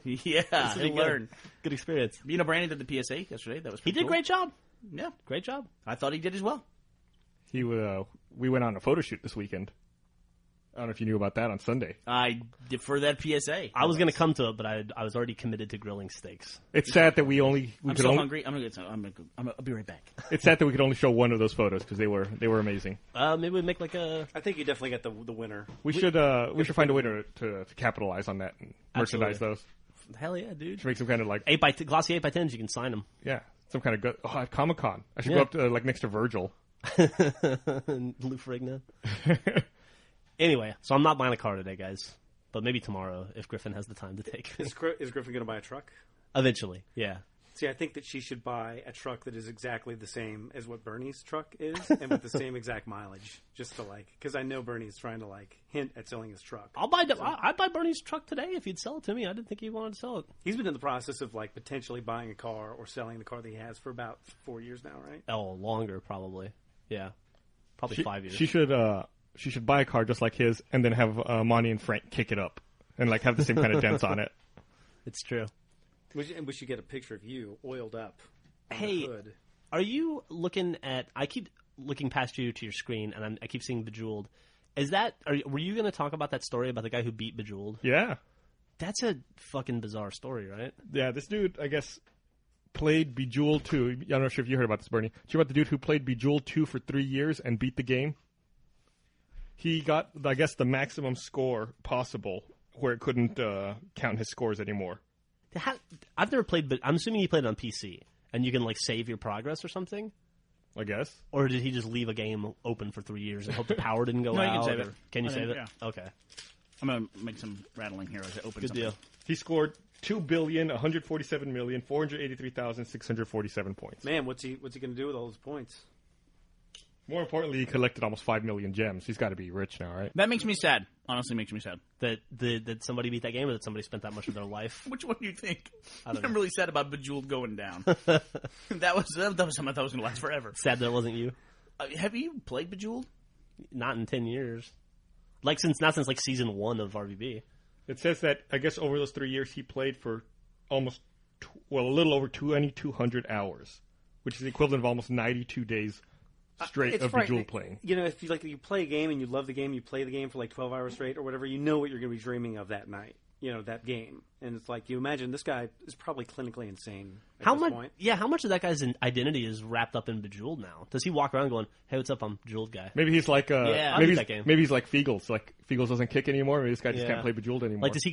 Yeah, he'll learn. Good experience. You know, Brandon did the PSA yesterday. That was pretty He did a great job. Yeah, great job. I thought he did as well. We went on a photo shoot this weekend. I don't know if you knew about that on Sunday. I did for that PSA. I was going to come to it, but I was already committed to grilling steaks. It's sad that I'm so hungry. I'll be right back. It's sad that we could only show one of those photos because they were amazing. Maybe we make like a. I think you definitely got the winner. We should find a winner to capitalize on that and merchandise those. Hell yeah, dude! Should make some kind of like glossy 8x10s. You can sign them. Yeah, some kind of good. Oh, at Comic-Con, I should go up to like next to Virgil. Lou Ferrigno. Anyway, so I'm not buying a car today, guys. But maybe tomorrow, if Griffin has the time to take. Is Griffin going to buy a truck? Eventually, yeah. See, I think that she should buy a truck that is exactly the same as what Burnie's truck is, and with the same exact mileage, just to because I know Burnie's trying to hint at selling his truck. I'd buy Burnie's truck today if he'd sell it to me. I didn't think he wanted to sell it. He's been in the process of potentially buying a car or selling the car that he has for about 4 years now, right? Oh, longer probably. Yeah, probably 5 years. She should buy a car just like his, and then have Monty and Frank kick it up, and have the same kind of dents on it. It's true. We should get a picture of you oiled up on the hood. Are you looking at... I keep looking past you to your screen, and I keep seeing Bejeweled. Were you going to talk about that story about the guy who beat Bejeweled? Yeah. That's a fucking bizarre story, right? Yeah, this dude, I guess, played Bejeweled 2. I'm not sure if you heard about this, Bernie. Did you hear about the dude who played Bejeweled 2 for 3 years and beat the game? He got, I guess, the maximum score possible where it couldn't count his scores anymore. I've never played, but I'm assuming he played it on PC, and you can save your progress or something. I guess. Or did he just leave a game open for 3 years and hope the power didn't go out? No, you can save it. Can you save it? Yeah. Okay. I'm gonna make some rattling here as I open. Good something. deal. He scored 2,147,483,647 points. Man, what's he going to do with all those points? More importantly, he collected almost 5 million gems. He's got to be rich now, right? That makes me sad. Honestly, makes me sad. That somebody beat that game, or that somebody spent that much of their life? Which one do you think? I don't know. I'm really sad about Bejeweled going down. that was something I thought was going to last forever. Sad that it wasn't you. Have you played Bejeweled? Not in 10 years. Not since season 1 of RVB. It says that, I guess, over those 3 years, he played for almost, a little over 200 hours, which is the equivalent of almost 92 days straight of Bejeweled playing. You know, if you play a game and you love the game, you play the game for 12 hours straight or whatever, you know what you're going to be dreaming of that night. That game. And it's you imagine this guy is probably clinically insane at this point. Yeah, how much of that guy's identity is wrapped up in Bejeweled now? Does he walk around going, "Hey, what's up? I'm Bejeweled guy." Maybe he's like maybe he's like Feagles. Feagles doesn't kick anymore. Maybe this guy just can't play Bejeweled anymore. Does he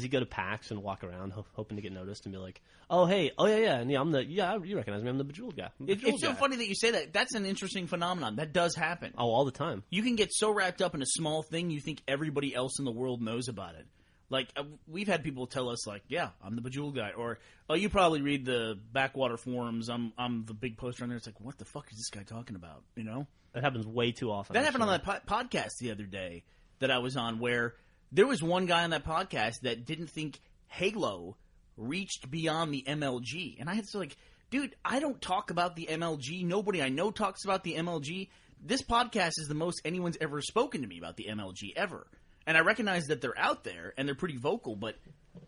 go to PAX and walk around hoping to get noticed and be like, "Oh, hey, and you recognize me? I'm the Bejeweled guy." It's so funny that you say that. That's an interesting phenomenon. That does happen. Oh, all the time. You can get so wrapped up in a small thing you think everybody else in the world knows about it. Like, we've had people tell us, like, yeah, I'm the Bejeweled guy. Or, oh, you probably read the Backwater forums. I'm the big poster on there. It's like, what the fuck is this guy talking about, you know? That happens way too often. That happened on that podcast the other day that I was on, where there was one guy on that podcast that didn't think Halo reached beyond the MLG. And I had to like, dude, I don't talk about the MLG. Nobody I know talks about the MLG. This podcast is the most anyone's ever spoken to me about the MLG ever. And I recognize that they're out there and they're pretty vocal, but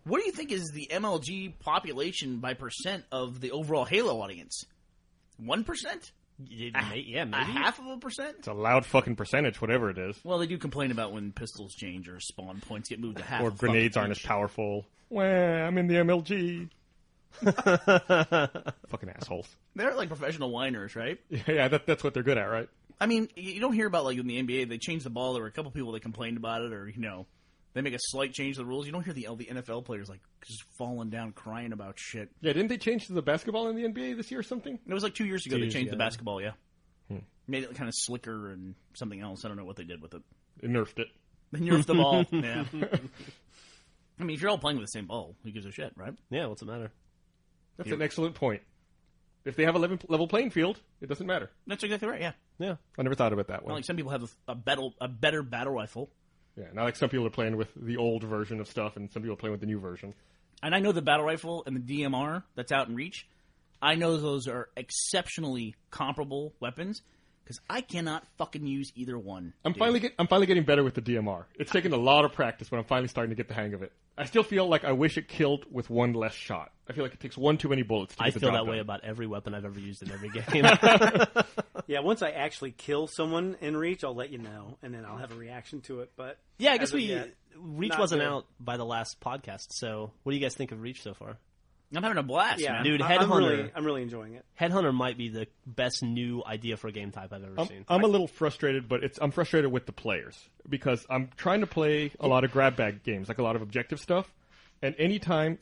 what do you think is the MLG population by percent of the overall Halo audience? 1%? Yeah, maybe. A half of a percent? It's a loud fucking percentage, whatever it is. Well, they do complain about when pistols change or spawn points get moved to half. Or grenades aren't as powerful. Well, I'm in the MLG. Fucking assholes. They're like professional whiners, right? Yeah, that's what they're good at, right? I mean, you don't hear about, like, in the NBA, they changed the ball. There were a couple people that complained about it, or, you know, they make a slight change to the rules. You don't hear the NFL players, like, just falling down crying about shit. Yeah, didn't they change the basketball in the NBA this year or something? It was like 2 years ago they changed the basketball, yeah. Made it kind of slicker and something else. I don't know what they did with it. They nerfed it. They nerfed the ball, yeah. I mean, if you're all playing with the same ball, who gives a shit, right? Yeah, what's it matter? That's an excellent point. If they have a level playing field, it doesn't matter. That's exactly right, yeah. Yeah. I never thought of it that way. Well, like some people have a better battle rifle. Yeah, not like some people are playing with the old version of stuff and some people are playing with the new version. And I know the battle rifle and the DMR that's out in Reach, I know those are exceptionally comparable weapons because I cannot fucking use either one. I'm finally getting better with the DMR. It's taken a lot of practice, but I'm finally starting to get the hang of it. I still feel like I wish it killed with one less shot. I feel like it takes one too many bullets to get the job done. I feel that way about every weapon I've ever used in every game. Yeah, once I actually kill someone in Reach, I'll let you know, and then I'll have a reaction to it. But yeah, I guess Reach wasn't out by the last podcast, so what do you guys think of Reach so far? I'm having a blast, man. Dude, Headhunter. I'm really enjoying it. Headhunter might be the best new idea for a game type I've ever seen. I'm a little frustrated, but I'm frustrated with the players because I'm trying to play a lot of grab bag games, like a lot of objective stuff. And anytime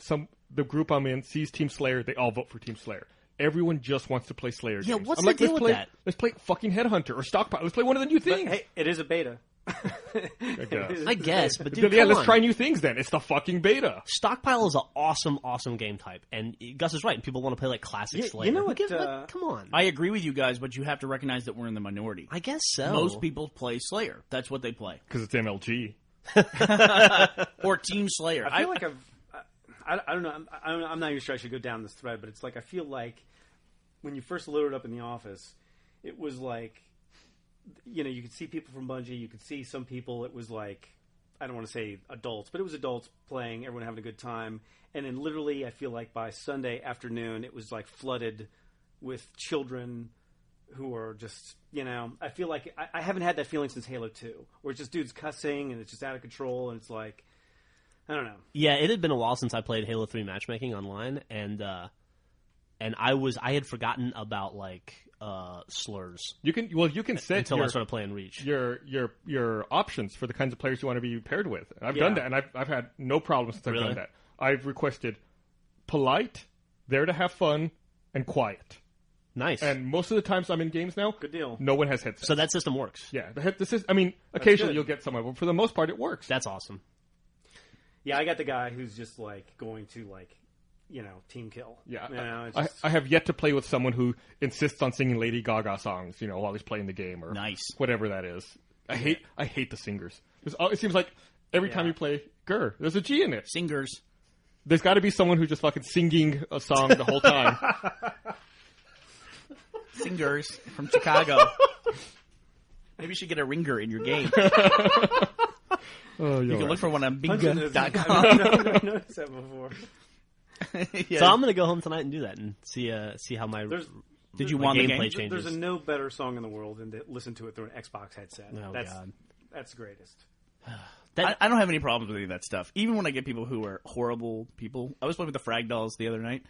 the group I'm in sees Team Slayer, they all vote for Team Slayer. Everyone just wants to play Slayer games. Yeah, what's the deal with that? Let's play fucking Headhunter or Stockpile. Let's play one of the new things. But, hey, it is a beta. I guess, but dude, let's try new things then. It's the fucking beta. Stockpile is an awesome game type, and Gus is right. And people want to play like classic Slayer. You know what? Come on. I agree with you guys, but you have to recognize that we're in the minority. I guess so. Most people play Slayer. That's what they play because it's MLG or Team Slayer. I feel like I don't know. I'm not even sure I should go down this thread, but it's like I feel like when you first loaded up in the office, it was like, you know, you could see people from Bungie, you could see some people, it was like, I don't want to say adults, but it was adults playing, everyone having a good time, and then literally I feel like by Sunday afternoon it was like flooded with children who are just, you know, I feel like I haven't had that feeling since Halo 2, where it's just dudes cussing and it's just out of control, and it's like, I don't know. Yeah, it had been a while since I played Halo 3 matchmaking online, and I had forgotten about like slurs. You can set until I started playing Reach. Your options for the kinds of players you want to be paired with. And I've done that, and I've had no problems since I've done that. I've requested polite, there to have fun, and quiet. Nice. And most of the times I'm in games now, good deal. No one has headsets. So that system works. Yeah, I mean, occasionally you'll get someone, but for the most part, it works. That's awesome. Yeah, I got the guy who's just like going to like, you know, team kill. Yeah, you know, I have yet to play with someone who insists on singing Lady Gaga songs, you know, while he's playing the game or whatever that is. I hate the singers. It seems like every time you play Gur, there's a G in it. Singers. There's got to be someone who's just fucking singing a song the whole time. Singers from Chicago. Maybe you should get a ringer in your game. You can look for one on Bingo.com. I've noticed that before. So I'm going to go home tonight and do that and see how my did you want the gameplay game? changes. There's no better song in the world than to listen to it through an Xbox headset. Oh, God. That's the greatest. I don't have any problems with any of that stuff. Even when I get people who are horrible people. I was playing with the Frag Dolls the other night.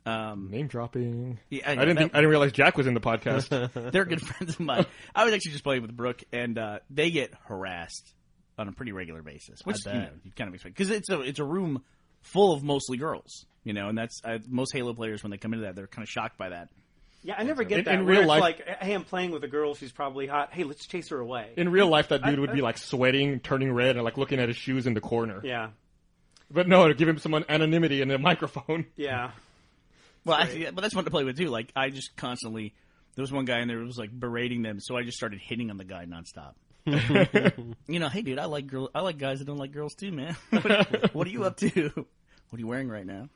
Name dropping. Yeah, I didn't realize Jack was in the podcast. They're good friends of mine. I was actually just playing with Brooke, and they get harassed on a pretty regular basis, which you kind of expect because it's a room full of mostly girls, you know, and that's most Halo players when they come into that they're kind of shocked by that. Yeah, I never get that. In real life, like, hey, I'm playing with a girl, she's probably hot. Hey, let's chase her away. In real life, that dude would be like sweating, turning red, and like looking at his shoes in the corner. Yeah. But no, to give him some anonymity and a microphone. Yeah. Well, but that's fun to play with too. Like I just constantly, there was one guy in there who was like berating them, so I just started hitting on the guy nonstop. Hey dude, I like guys that don't like girls too, man. What are you up to? What are you wearing right now?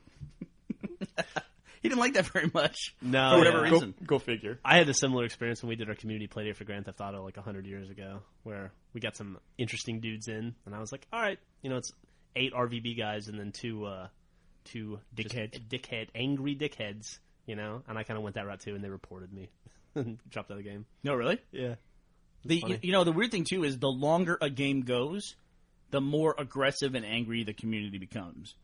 He didn't like that very much. No, for whatever reason. Go figure. I had a similar experience when we did our community playdate for Grand Theft Auto like 100 years ago, where we got some interesting dudes in, and I was like, all right, it's 8 RVB guys and then two angry dickheads, and I kind of went that route too, and they reported me and dropped out of the game. No, really? Yeah. The weird thing too is the longer a game goes, the more aggressive and angry the community becomes.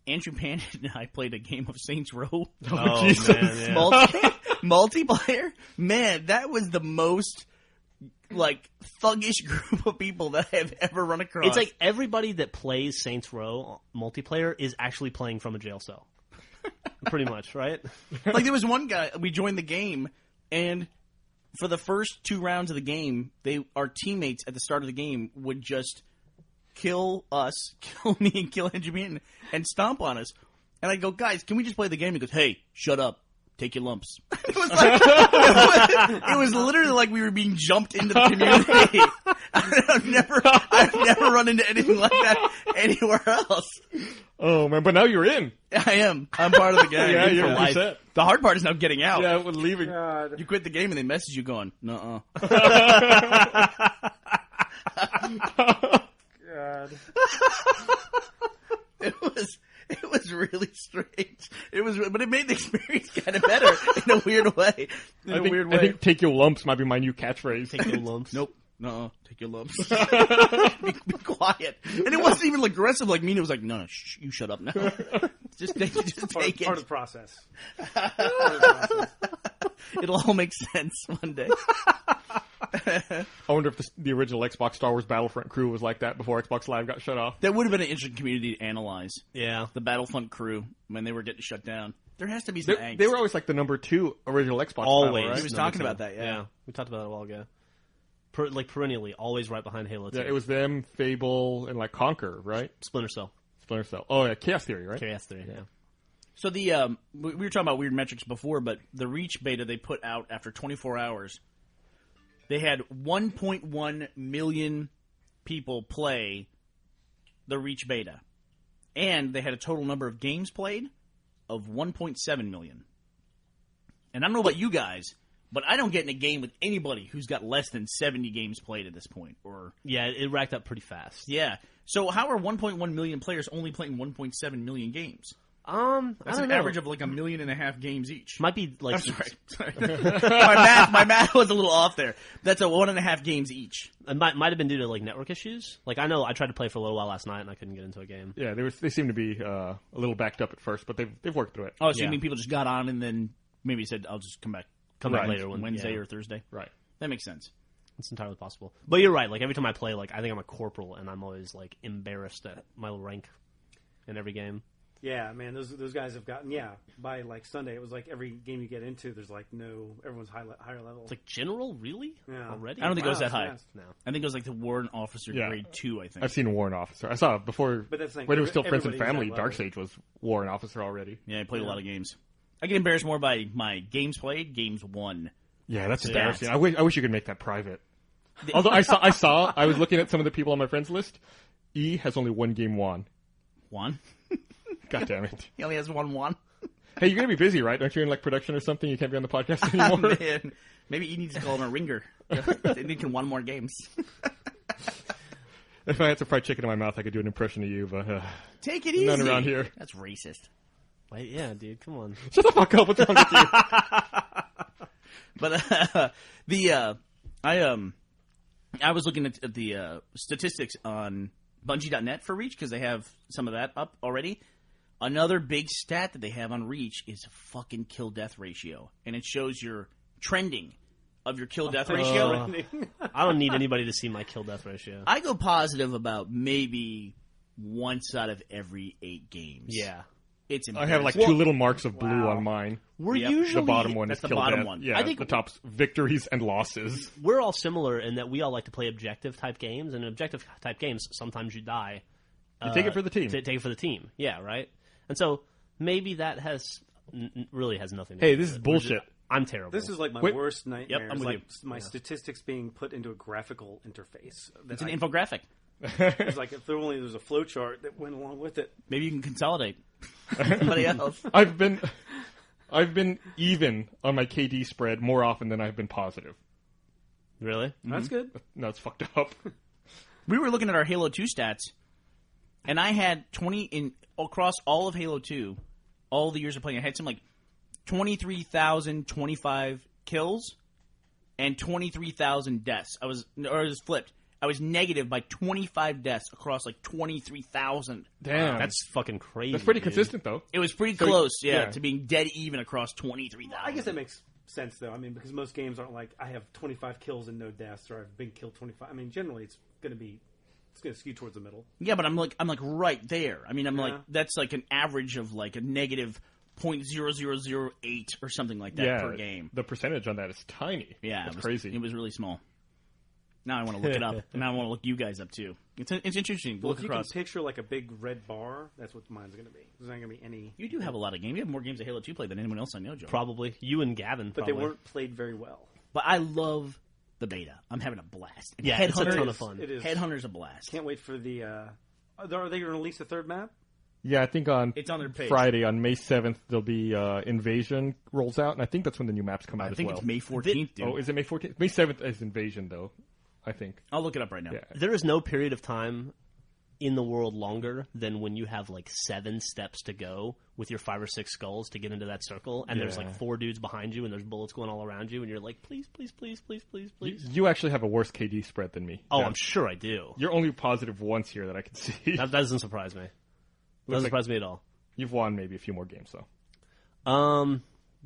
Andrew Pan and I played a game of Saints Row. Oh Jesus. Man, yeah. Multiplayer? Man, that was the most like thuggish group of people that I have ever run across. It's like everybody that plays Saints Row multiplayer is actually playing from a jail cell. Pretty much, right? Like there was one guy, we joined the game, and for the first 2 rounds of the game, our teammates at the start of the game would just kill us, kill me, and kill Andrew Pan and stomp on us. And I go, guys, can we just play the game? He goes, hey, shut up. Take your lumps. It was like, it was literally like we were being jumped into the community. I've never run into anything like that anywhere else. Oh man, but now you're in. I am. I'm part of the game. Yeah, you're set. The hard part is now getting out. Yeah, we're leaving. God. You quit the game and they message you going, nuh-uh. God. It was really strange. But it made the experience kind of better in a weird way. I think "take your lumps" might be my new catchphrase. Take your lumps. Nope. No, take your lumps. be quiet. And it wasn't even aggressive like me. It was like, no, shh, you shut up now. Just take it. Part of the process. It'll all make sense one day. I wonder if the original Xbox Star Wars Battlefront crew was like that before Xbox Live got shut off. That would have been an interesting community to analyze. Yeah. The Battlefront crew, when they were getting shut down. There has to be some angst. They were always like the number 2 original Xbox Always. title, right? He was talking about that, yeah. We talked about it a while ago. Perennially, always right behind Halo 2. Yeah, it was them, Fable, and like Conquer, right? Splinter Cell. Oh, yeah, Chaos Theory, right? Chaos Theory, yeah. So we were talking about weird metrics before, but the Reach beta they put out after 24 hours, they had 1.1 million people play the Reach beta. And they had a total number of games played of 1.7 million. And I don't know about you guys, but I don't get in a game with anybody who's got less than 70 games played at this point. Yeah, it racked up pretty fast. Yeah. So how are 1.1 million players only playing 1.7 million games? That's I don't know. Average of like 1.5 million games each. Might be like... Sorry. my math was a little off there. That's 1.5 games each. It might have been due to like network issues. Like I know I tried to play for a little while last night and I couldn't get into a game. Yeah, they seem to be a little backed up at first, but they've worked through it. Oh, so you mean people just got on and then maybe said, I'll just come back later Wednesday or Thursday? Right. That makes sense. It's entirely possible. But you're right. Like every time I play, like I think I'm a corporal and I'm always like embarrassed at my rank in every game. Yeah, man, those guys have gotten, by like Sunday, it was like every game you get into, there's like everyone's higher level. It's like general, really? Yeah. Already? I don't think it goes that high. No. I think it goes like the warrant officer grade 2, I think. I've seen Warrant Officer. I saw it before, but that's the thing, when it was still Friends and everybody Family, was that Darkseid was Warrant Officer already. Yeah, I played a lot of games. I get embarrassed more by my games played, games won. Yeah, that's embarrassing. I wish you could make that private. Although I was looking at some of the people on my friends list. E has only 1 game won. Won? God damn it. He only has 1 won. Hey, you're going to be busy, right? Aren't you in like production or something? You can't be on the podcast anymore? Man, maybe he needs to call him a ringer. They can 1 more games. If I had some fried chicken in my mouth, I could do an impression of you, but take it easy. None around here. That's racist. Wait, yeah, dude, come on. Shut the fuck up. What's wrong with you? But I was looking at the statistics on Bungie.net for Reach because they have some of that up already. Another big stat that they have on Reach is fucking kill-death ratio. And it shows your trending of your kill-death ratio. I don't need anybody to see my kill-death ratio. I go positive about maybe once out of every 8 games. Yeah. It's I have like 2 little marks of blue on mine. We're usually... The bottom one that's is the kill bottom death. one. Yeah, I think the top's victories and losses. We're all similar in that we all like to play objective-type games, and in objective-type games, sometimes you die. You take it for the team. Take it for the team. Yeah, right? And so maybe that really has nothing to do Hey, with this is it. bullshit. I'm terrible. This is like my worst nightmare. Yep, I'm it's with like my statistics being put into a graphical interface. It's an infographic. It's like if there was a flow chart that went along with it. Maybe you can consolidate. Somebody else. I've been even on my KD spread more often than I've been positive. Really? That's good. No, it's fucked up. We were looking at our Halo 2 stats, and I had 20 across all of Halo 2, all the years of playing. I had some like 23,025 kills and 23,000 deaths. It was flipped. I was negative by 25 deaths across like 23,000. Damn. That's fucking crazy. That's pretty dude. consistent, though. It was pretty close, to being dead even across 23,000. I guess that makes sense, though. I mean, because most games aren't like I have 25 kills and no deaths, or I've been killed 25. I mean, generally it's going to skew towards the middle. Yeah, but I'm like right there. I mean, like that's like an average of like a negative 0.0008 or something like that per game. The percentage on that is tiny. Yeah, it's crazy. It was really small. Now I want to look it up, and now I want to look you guys up too. It's interesting. Well, Look if you across. can picture like a big red bar, that's what mine's going to be. There's not going to be any. You do have a lot of games. You have more games of Halo 2 played than anyone else I know, Joe. Probably. You and Gavin, But probably. they weren't played very well. But I love the beta. I'm having a blast. And Yeah, it's a Headhunter ton of fun. It is. Headhunter's a blast. Can't wait for the. Are they going to release a third map? Yeah, I think It's on their page. Friday, on May 7th, there'll be Invasion rolls out, and I think that's when the new maps come out I think as well. it's May 14th, dude. Oh, is it May 14th? May 7th is Invasion, though, I think. I'll look it up right now. Yeah. There is no period of time in the world longer than when you have like 7 steps to go with your 5 or 6 skulls to get into that circle, and there's like 4 dudes behind you, and there's bullets going all around you, and you're like, please, please, please, please, please, please. You actually have a worse KD spread than me. Oh, Yeah. I'm sure I do. You're only positive once here that I can see. That doesn't surprise me. Doesn't surprise me at all. You've won maybe a few more games, though.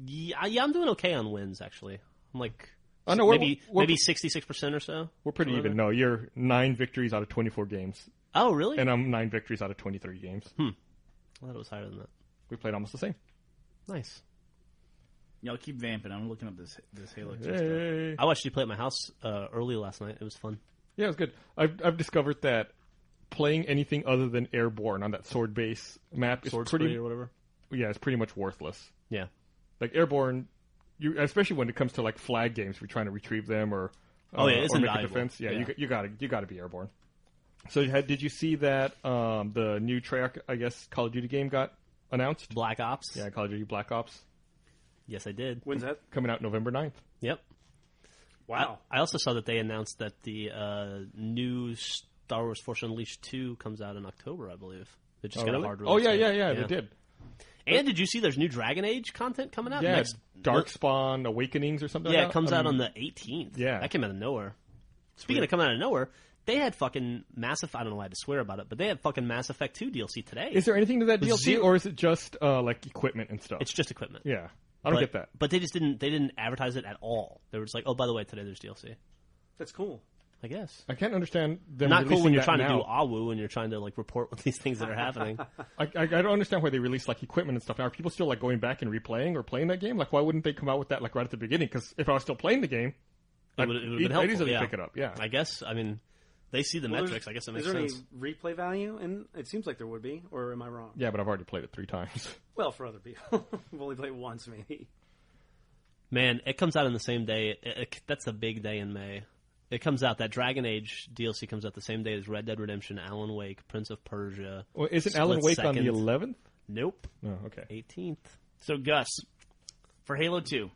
Yeah, I'm doing okay on wins, actually. I'm like, Oh, no, maybe 66% or so. We're pretty even. No, you're 9 victories out of 24 games, Oh, really? and I'm 9 victories out of 23 games. I thought it was higher than that. We played almost the same. Nice. Y'all keep vamping. I'm looking up this Halo 2 stuff. Hey. I watched you play at my house early last night. It was fun. Yeah, it was good. I've discovered that playing anything other than Airborne on that sword base map is Sword pretty, spree or whatever. yeah, it's pretty much worthless. Yeah. Like Airborne, especially when it comes to like flag games, if you're trying to retrieve them or it's or make a invaluable. defense. Yeah, Yeah. you gotta be Airborne. So did you see that the new Treyarch, I guess, Call of Duty game got announced? Black Ops? Yeah, Call of Duty Black Ops Yes, I did. When's that? coming out November 9th. Yep. Wow. I also saw that they announced that the new Star Wars Force Unleashed 2 comes out in October, I believe. It just got a hard release. Oh yeah, date. yeah, they did. And did you see there's new Dragon Age content coming out? Yeah, Next, Darkspawn Awakenings or something. Yeah, like it that. comes out on the 18th. Yeah. That came out of nowhere. Speaking of coming out of nowhere, they had fucking Mass Effect. I don't know why I had to swear about it, but they had fucking Mass Effect 2 DLC today. Is there anything to that DLC, Zero. or is it just like equipment and stuff? It's just equipment. Yeah, I don't get that. But they just didn't advertise it at all. They were just like, oh, by the way, today there's DLC. That's cool. I guess. I can't understand them. Not cool when you're releasing trying that to do now. AWU and you're trying to like report these things that are happening. I don't understand why they release like equipment and stuff. Now, are people still like going back and replaying or playing that game? Like, why wouldn't they come out with that like right at the beginning? Because if I was still playing the game, It would have been I'd helpful. easily Yeah. pick it up. Yeah, I guess. I mean, they see the metrics. I guess it makes Is there sense. any replay value? And it seems like there would be, or am I wrong? yeah, but I've already played it 3 times. Well, for other people, I've only played once, maybe. Man, it comes out on the same day. That's the big day in May. It comes out, that Dragon Age DLC comes out the same day as Red Dead Redemption, Alan Wake, Prince of Persia. Well, isn't Split Alan Wake on the Second. 11th? Nope. Oh, okay. 18th. So, Gus, for Halo 2,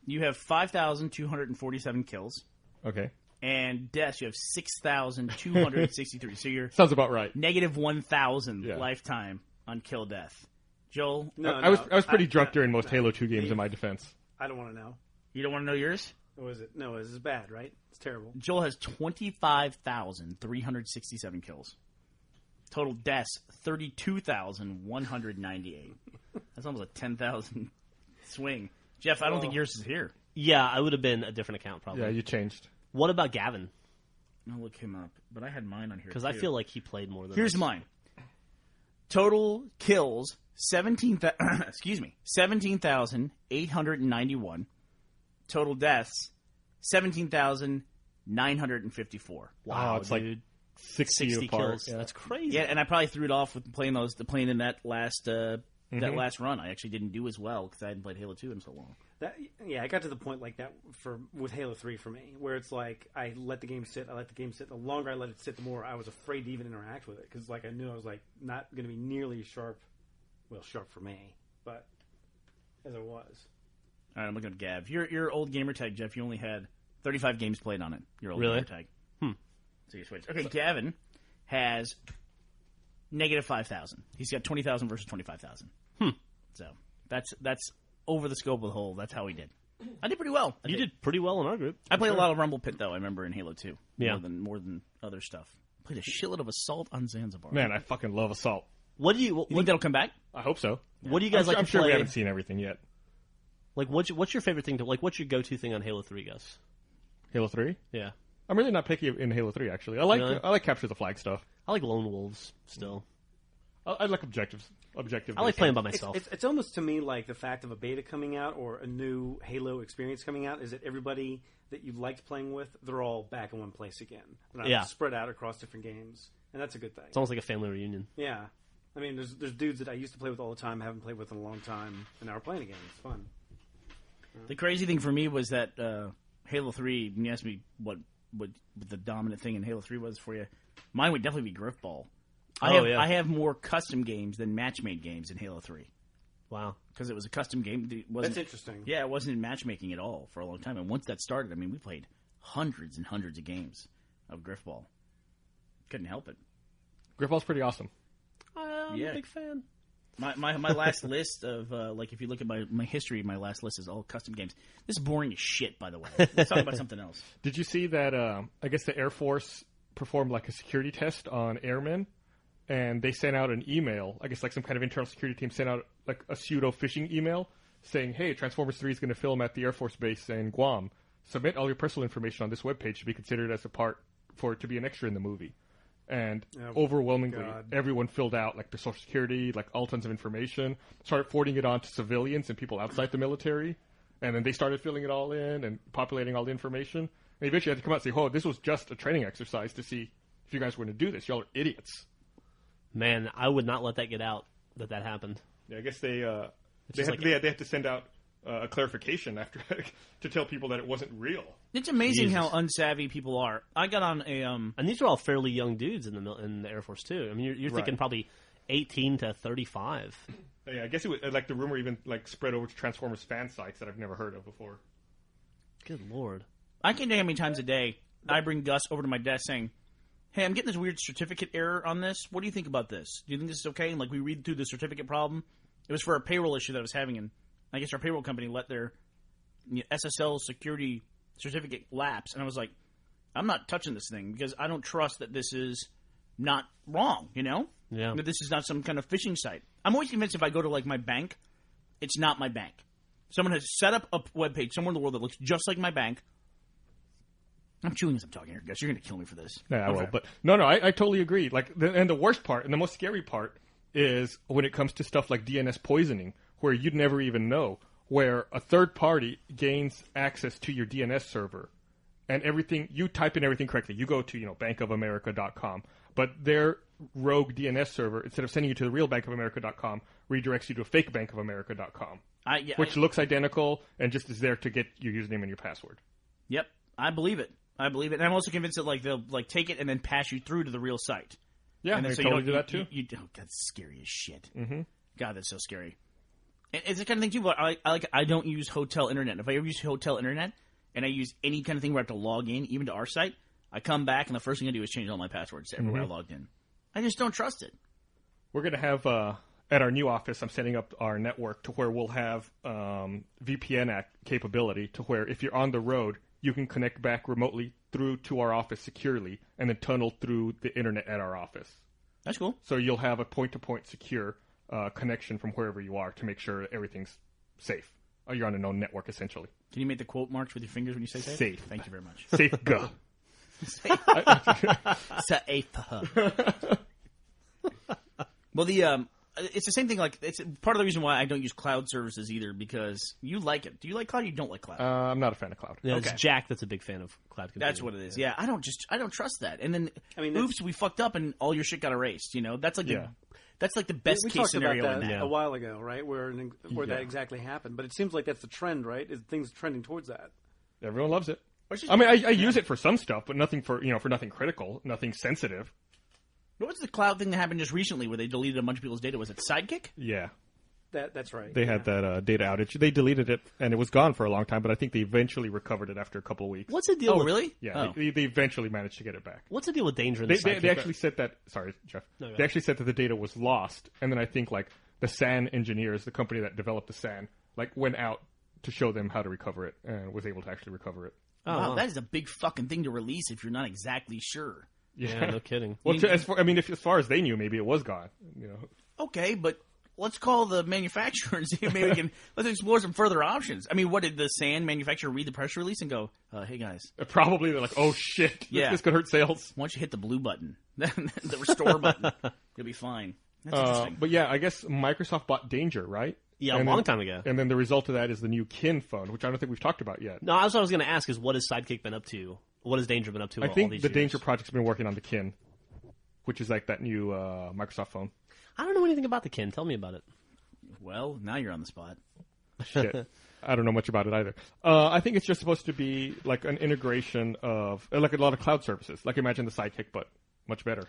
you have 5,247 kills, Okay, and deaths, you have 6,263. So you're sounds about right. negative 1,000 Yeah. lifetime on kill death. Joel, I was pretty drunk during most Halo 2 games in my defense. I don't want to know. you don't want to know yours? Or is it? No, this is bad, right? It's terrible. Joel has 25,367 kills. Total deaths, 32,198. That's almost a 10,000 swing. Jeff, I don't think yours is here. Yeah, I would have been a different account probably. Yeah, you changed. What about Gavin? I'll look him up, but I had mine on here. Because I feel like he played more than Here's us. mine. Total kills, 17,891. Total deaths, 17,954. Wow, it's like dude. 60 apart. kills. Yeah, that's crazy. Yeah, and I probably threw it off with playing in that last last run. I actually didn't do as well because I hadn't played Halo 2 in so long. I got to the point like that with Halo 3 for me, where it's like I let the game sit. The longer I let it sit, the more I was afraid to even interact with it because like I knew I was like not going to be nearly sharp. Well, sharp for me, but as I was. All right, I'm looking at Gav. Your old gamer tag, Jeff. You only had 35 games played on it. Your old gamer tag. So you switch. Okay, Gavin has negative 5,000. He's got 20,000 versus 25,000. So that's over the scope of the whole. That's how he did. I did pretty well. You did pretty well in our group. I played a lot of Rumble Pit though. I remember in Halo 2. Yeah, more than other stuff. Played a shitload of Assault on Zanzibar. Man, I fucking love Assault. What do you think that'll come back? I hope so. What do you guys like? I'm to sure play? we haven't seen everything yet. Like, what's your favorite thing to like? What's your go-to thing on Halo 3, Gus? Halo 3? Yeah, I'm really not picky in Halo 3. Actually, I like capture the flag stuff. I like Lone Wolves still. I like objective. I like playing by myself. It's almost to me like the fact of a beta coming out or a new Halo experience coming out is that everybody that you liked playing with, they're all back in one place again. They're not spread out across different games, and that's a good thing. It's almost like a family reunion. Yeah. I mean, there's dudes that I used to play with all the time, haven't played with in a long time, and now we're playing again. It's fun. The crazy thing for me was that Halo 3, when you asked me what the dominant thing in Halo 3 was for you, mine would definitely be Griffball. I have more custom games than match-made games in Halo 3. Wow. Because it was a custom game. That's interesting. Yeah, it wasn't in matchmaking at all for a long time. And once that started, I mean, we played hundreds and hundreds of games of Griffball. Couldn't help it. Griffball's pretty awesome. I'm a big fan. My last list of, like, if you look at my history, my last list is all custom games. This is boring as shit, by the way. Let's talk about something else. Did you see that, I guess the Air Force performed, like, a security test on airmen? And they sent out an email, I guess like some kind of internal security team sent out like a pseudo phishing email saying, hey, Transformers 3 is going to film at the Air Force Base in Guam. Submit all your personal information on this webpage to be considered as a part for it to be an extra in the movie. And overwhelmingly, everyone filled out like their social security, like all tons of information, started forwarding it on to civilians and people outside the military. And then they started filling it all in and populating all the information. And eventually had to come out and say, oh, this was just a training exercise to see if you guys were going to do this. Y'all are idiots. Man, I would not let that get out that happened. Yeah, I guess they had to send out a clarification after to tell people that it wasn't real. It's amazing how unsavvy people are. I got on a and these are all fairly young dudes in the Air Force too. I mean, you're thinking probably 18 to 35. Yeah, I guess it was like the rumor even like spread over to Transformers fan sites that I've never heard of before. Good Lord! I can't tell you how many times a day I bring Gus over to my desk saying, hey, I'm getting this weird certificate error on this. What do you think about this? Do you think this is okay? And, like, we read through the certificate problem. It was for a payroll issue that I was having, and I guess our payroll company let their SSL security certificate lapse. And I was like, I'm not touching this thing because I don't trust that this is not wrong, you know? Yeah. That this is not some kind of phishing site. I'm always convinced if I go to, like, my bank, it's not my bank. Someone has set up a webpage somewhere in the world that looks just like my bank. I'm chewing as I'm talking here, guys. You're going to kill me for this. Yeah, I will. But no, I totally agree. Like, and the worst part, and the most scary part, is when it comes to stuff like DNS poisoning, where you'd never even know, where a third party gains access to your DNS server, and everything you type in everything correctly. You go to bankofamerica.com, but their rogue DNS server, instead of sending you to the real bankofamerica.com, redirects you to a fake bankofamerica.com, which looks identical and just is there to get your username and your password. Yep, I believe it. And I'm also convinced that they'll take it and then pass you through to the real site. Yeah, and they totally do that too. That's scary as shit. Mm-hmm. God, that's so scary. And it's the kind of thing too. But I don't use hotel internet. If I ever use hotel internet and I use any kind of thing where I have to log in, even to our site, I come back and the first thing I do is change all my passwords everywhere I logged in. I just don't trust it. We're gonna have at our new office. I'm setting up our network to where we'll have VPN capability to where if you're on the road, you can connect back remotely through to our office securely and then tunnel through the internet at our office. That's cool. So you'll have a point-to-point secure connection from wherever you are to make sure everything's safe. You're on a known network, essentially. Can you make the quote marks with your fingers when you say safe? Safe. Thank you very much. Safe go. Safe. Well, it's the same thing. Like, it's part of the reason why I don't use cloud services either, because you like it. Do you like cloud or you don't like cloud? I'm not a fan of cloud. Yeah, Okay. It's Jack that's a big fan of cloud computing. That's what it is. Yeah, I don't trust that. And then, I mean, oops, we fucked up and all your shit got erased. You know, that's like the best we case talked scenario about in that that. a while ago, right? Where that exactly happened. But it seems like that's the trend, right? Is things trending towards that? Everyone loves it. I mean, I use it for some stuff, but nothing for nothing critical, nothing sensitive. What was the cloud thing that happened just recently where they deleted a bunch of people's data? Was it Sidekick? Yeah. That's right. They had that data outage. They deleted it, and it was gone for a long time, but I think they eventually recovered it after a couple of weeks. What's the deal Oh, with... really? Yeah, they eventually managed to get it back. What's the deal with danger in the They actually said that... Sorry, Jeff. No, go they actually said that the data was lost, and then I think, like, the SAN engineers, the company that developed the SAN, like, went out to show them how to recover it, and was able to actually recover it. Oh, Wow, that is a big fucking thing to release if you're not exactly sure. Yeah, no kidding. Well, as far as they knew, maybe it was gone. You know. Okay, but let's call the manufacturer and see if maybe we can let's explore some further options. I mean, what did the SAN manufacturer read the press release and go, "Hey guys, Probably they're like, oh shit, this could hurt sales." Why don't you hit the blue button, the restore button? You'll be fine. That's interesting. But yeah, I guess Microsoft bought Danger, right? Yeah, And a long then- time ago. And then the result of that is the new Kin phone, which I don't think we've talked about yet. No, that's what I was going to ask is what has Sidekick been up to? What has Danger been up to I all think these the years? Danger project's been working on the Kin, which is like that new Microsoft phone. I don't know anything about the Kin. Tell me about it. Well, now you're on the spot. Shit. I don't know much about it either. I think it's just supposed to be like an integration of, like a lot of cloud services. Like imagine the Sidekick, but much better.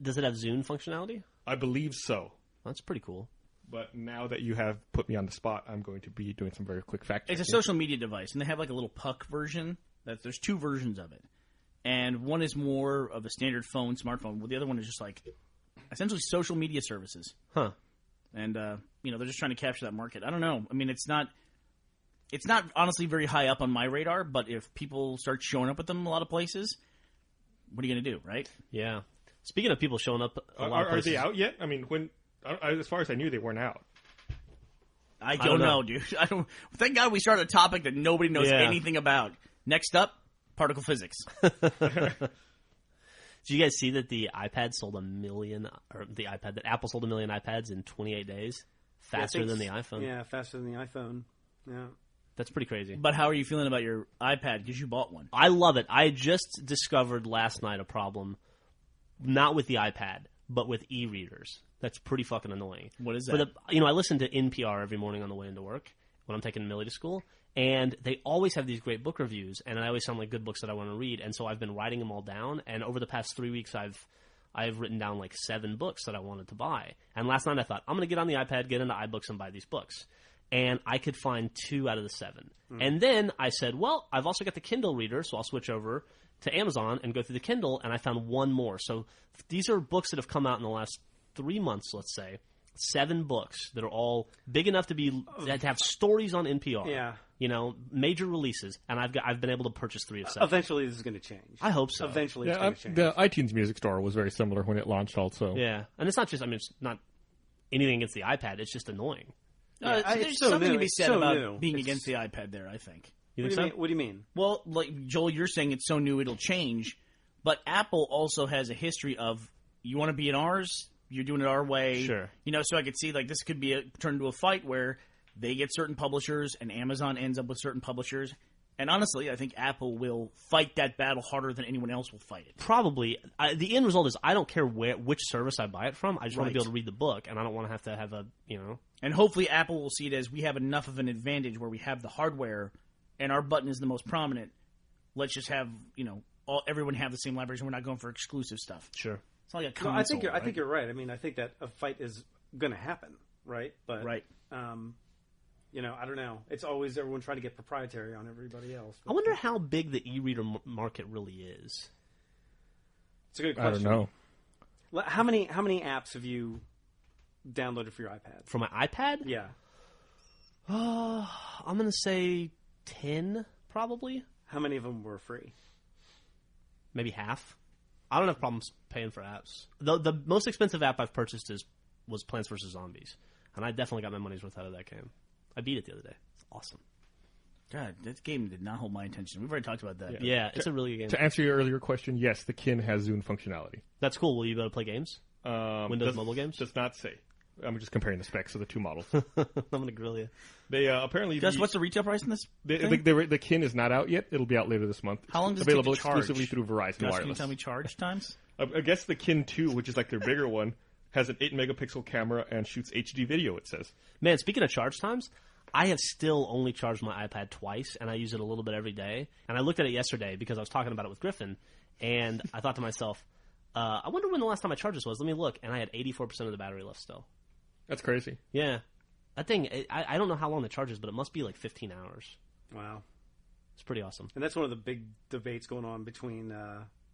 Does it have Zune functionality? I believe so. That's pretty cool. But now that you have put me on the spot, I'm going to be doing some very quick fact checking. It's a social media device, and they have like a little puck version. There's two versions of it, and one is more of a standard smartphone. Well, the other one is just like essentially social media services. Huh. And they're just trying to capture that market. I don't know. I mean, it's not honestly very high up on my radar. But if people start showing up with them in a lot of places, what are you going to do, right? Yeah. Speaking of people showing up, Are they out yet? I mean, as far as I knew, they weren't out. I don't know, dude. Thank God we started a topic that nobody knows anything about. Next up, particle physics. Did you guys see that the iPad sold 1 million, or that Apple sold 1 million iPads in 28 days? Faster than the iPhone. Yeah, faster than the iPhone. Yeah. That's pretty crazy. But how are you feeling about your iPad? Because you bought one. I love it. I just discovered last night a problem, not with the iPad, but with e-readers. That's pretty fucking annoying. What is that? I listen to NPR every morning on the way into work when I'm taking Millie to school, and they always have these great book reviews, and I always sound like good books that I want to read, and so I've been writing them all down, and over the past 3 weeks I've written down like 7 books that I wanted to buy. And last night I thought, I'm going to get on the iPad, get into iBooks, and buy these books. And I could find 2 out of the 7. And then I said, well, I've also got the Kindle reader, so I'll switch over to Amazon and go through the Kindle, and I found 1 more. So these are books that have come out in the last 3 months, let's say. 7 books that are all big enough to have stories on NPR. Yeah. Major releases, and I've been able to purchase 3 of 7. Eventually, this is going to change. I hope so. Eventually, it's going to change. The iTunes Music Store was very similar when it launched, also. Yeah, and it's not just. It's not anything against the iPad. It's just annoying. There's so something new. to be It's said so about new. being against the iPad there, I think. You think so? What do you mean? Well, like Joel, you're saying it's so new it'll change, but Apple also has a history of you want to be in ours, you're doing it our way. Sure. So I could see like this could be turned into a fight where they get certain publishers and Amazon ends up with certain publishers. And honestly, I think Apple will fight that battle harder than anyone else will fight it. Probably. The end result is I don't care which service I buy it from. I just want to be able to read the book, and I don't want to have a. And hopefully Apple will see it as we have enough of an advantage where we have the hardware and our button is the most prominent. Let's just have, everyone have the same libraries and we're not going for exclusive stuff. Sure. It's not like a No, console, I think you're right. I mean, I think that a fight is going to happen, right? But Right. I don't know. It's always everyone trying to get proprietary on everybody else. I wonder how big the e-reader market really is. It's a good I question. don't know. How many apps have you downloaded for your iPad? For my iPad? Yeah. I'm going to say 10, probably. How many of them were free? Maybe half. I don't have problems paying for apps. The most expensive app I've purchased was Plants vs. Zombies. And I definitely got my money's worth out of that game. I beat it the other day. It's awesome. God, that game did not hold my attention. We've already talked about that. Yeah, it's a really good game. To answer your earlier question, yes, the Kin has Zune functionality. That's cool. Will you be able to play games? Windows mobile games? Does not say. I'm just comparing the specs of the two models. I'm going to grill you. They apparently... Gus, what's the retail price in this the Kin is not out yet. It'll be out later this month. How long does available it take to charge? Exclusively through Verizon Gus, Wireless. can you tell me charge times? I guess the Kin 2, which is like their bigger one, has an 8-megapixel camera and shoots HD video, it says. Man, speaking of charge times, I have still only charged my iPad twice, and I use it a little bit every day. And I looked at it yesterday because I was talking about it with Griffin, and I thought to myself, I wonder when the last time I charged this was. Let me look, and I had 84% of the battery left still. That's crazy. Yeah. That thing, I don't know how long the charge is, but it must be like 15 hours. Wow. It's pretty awesome. And that's one of the big debates going on between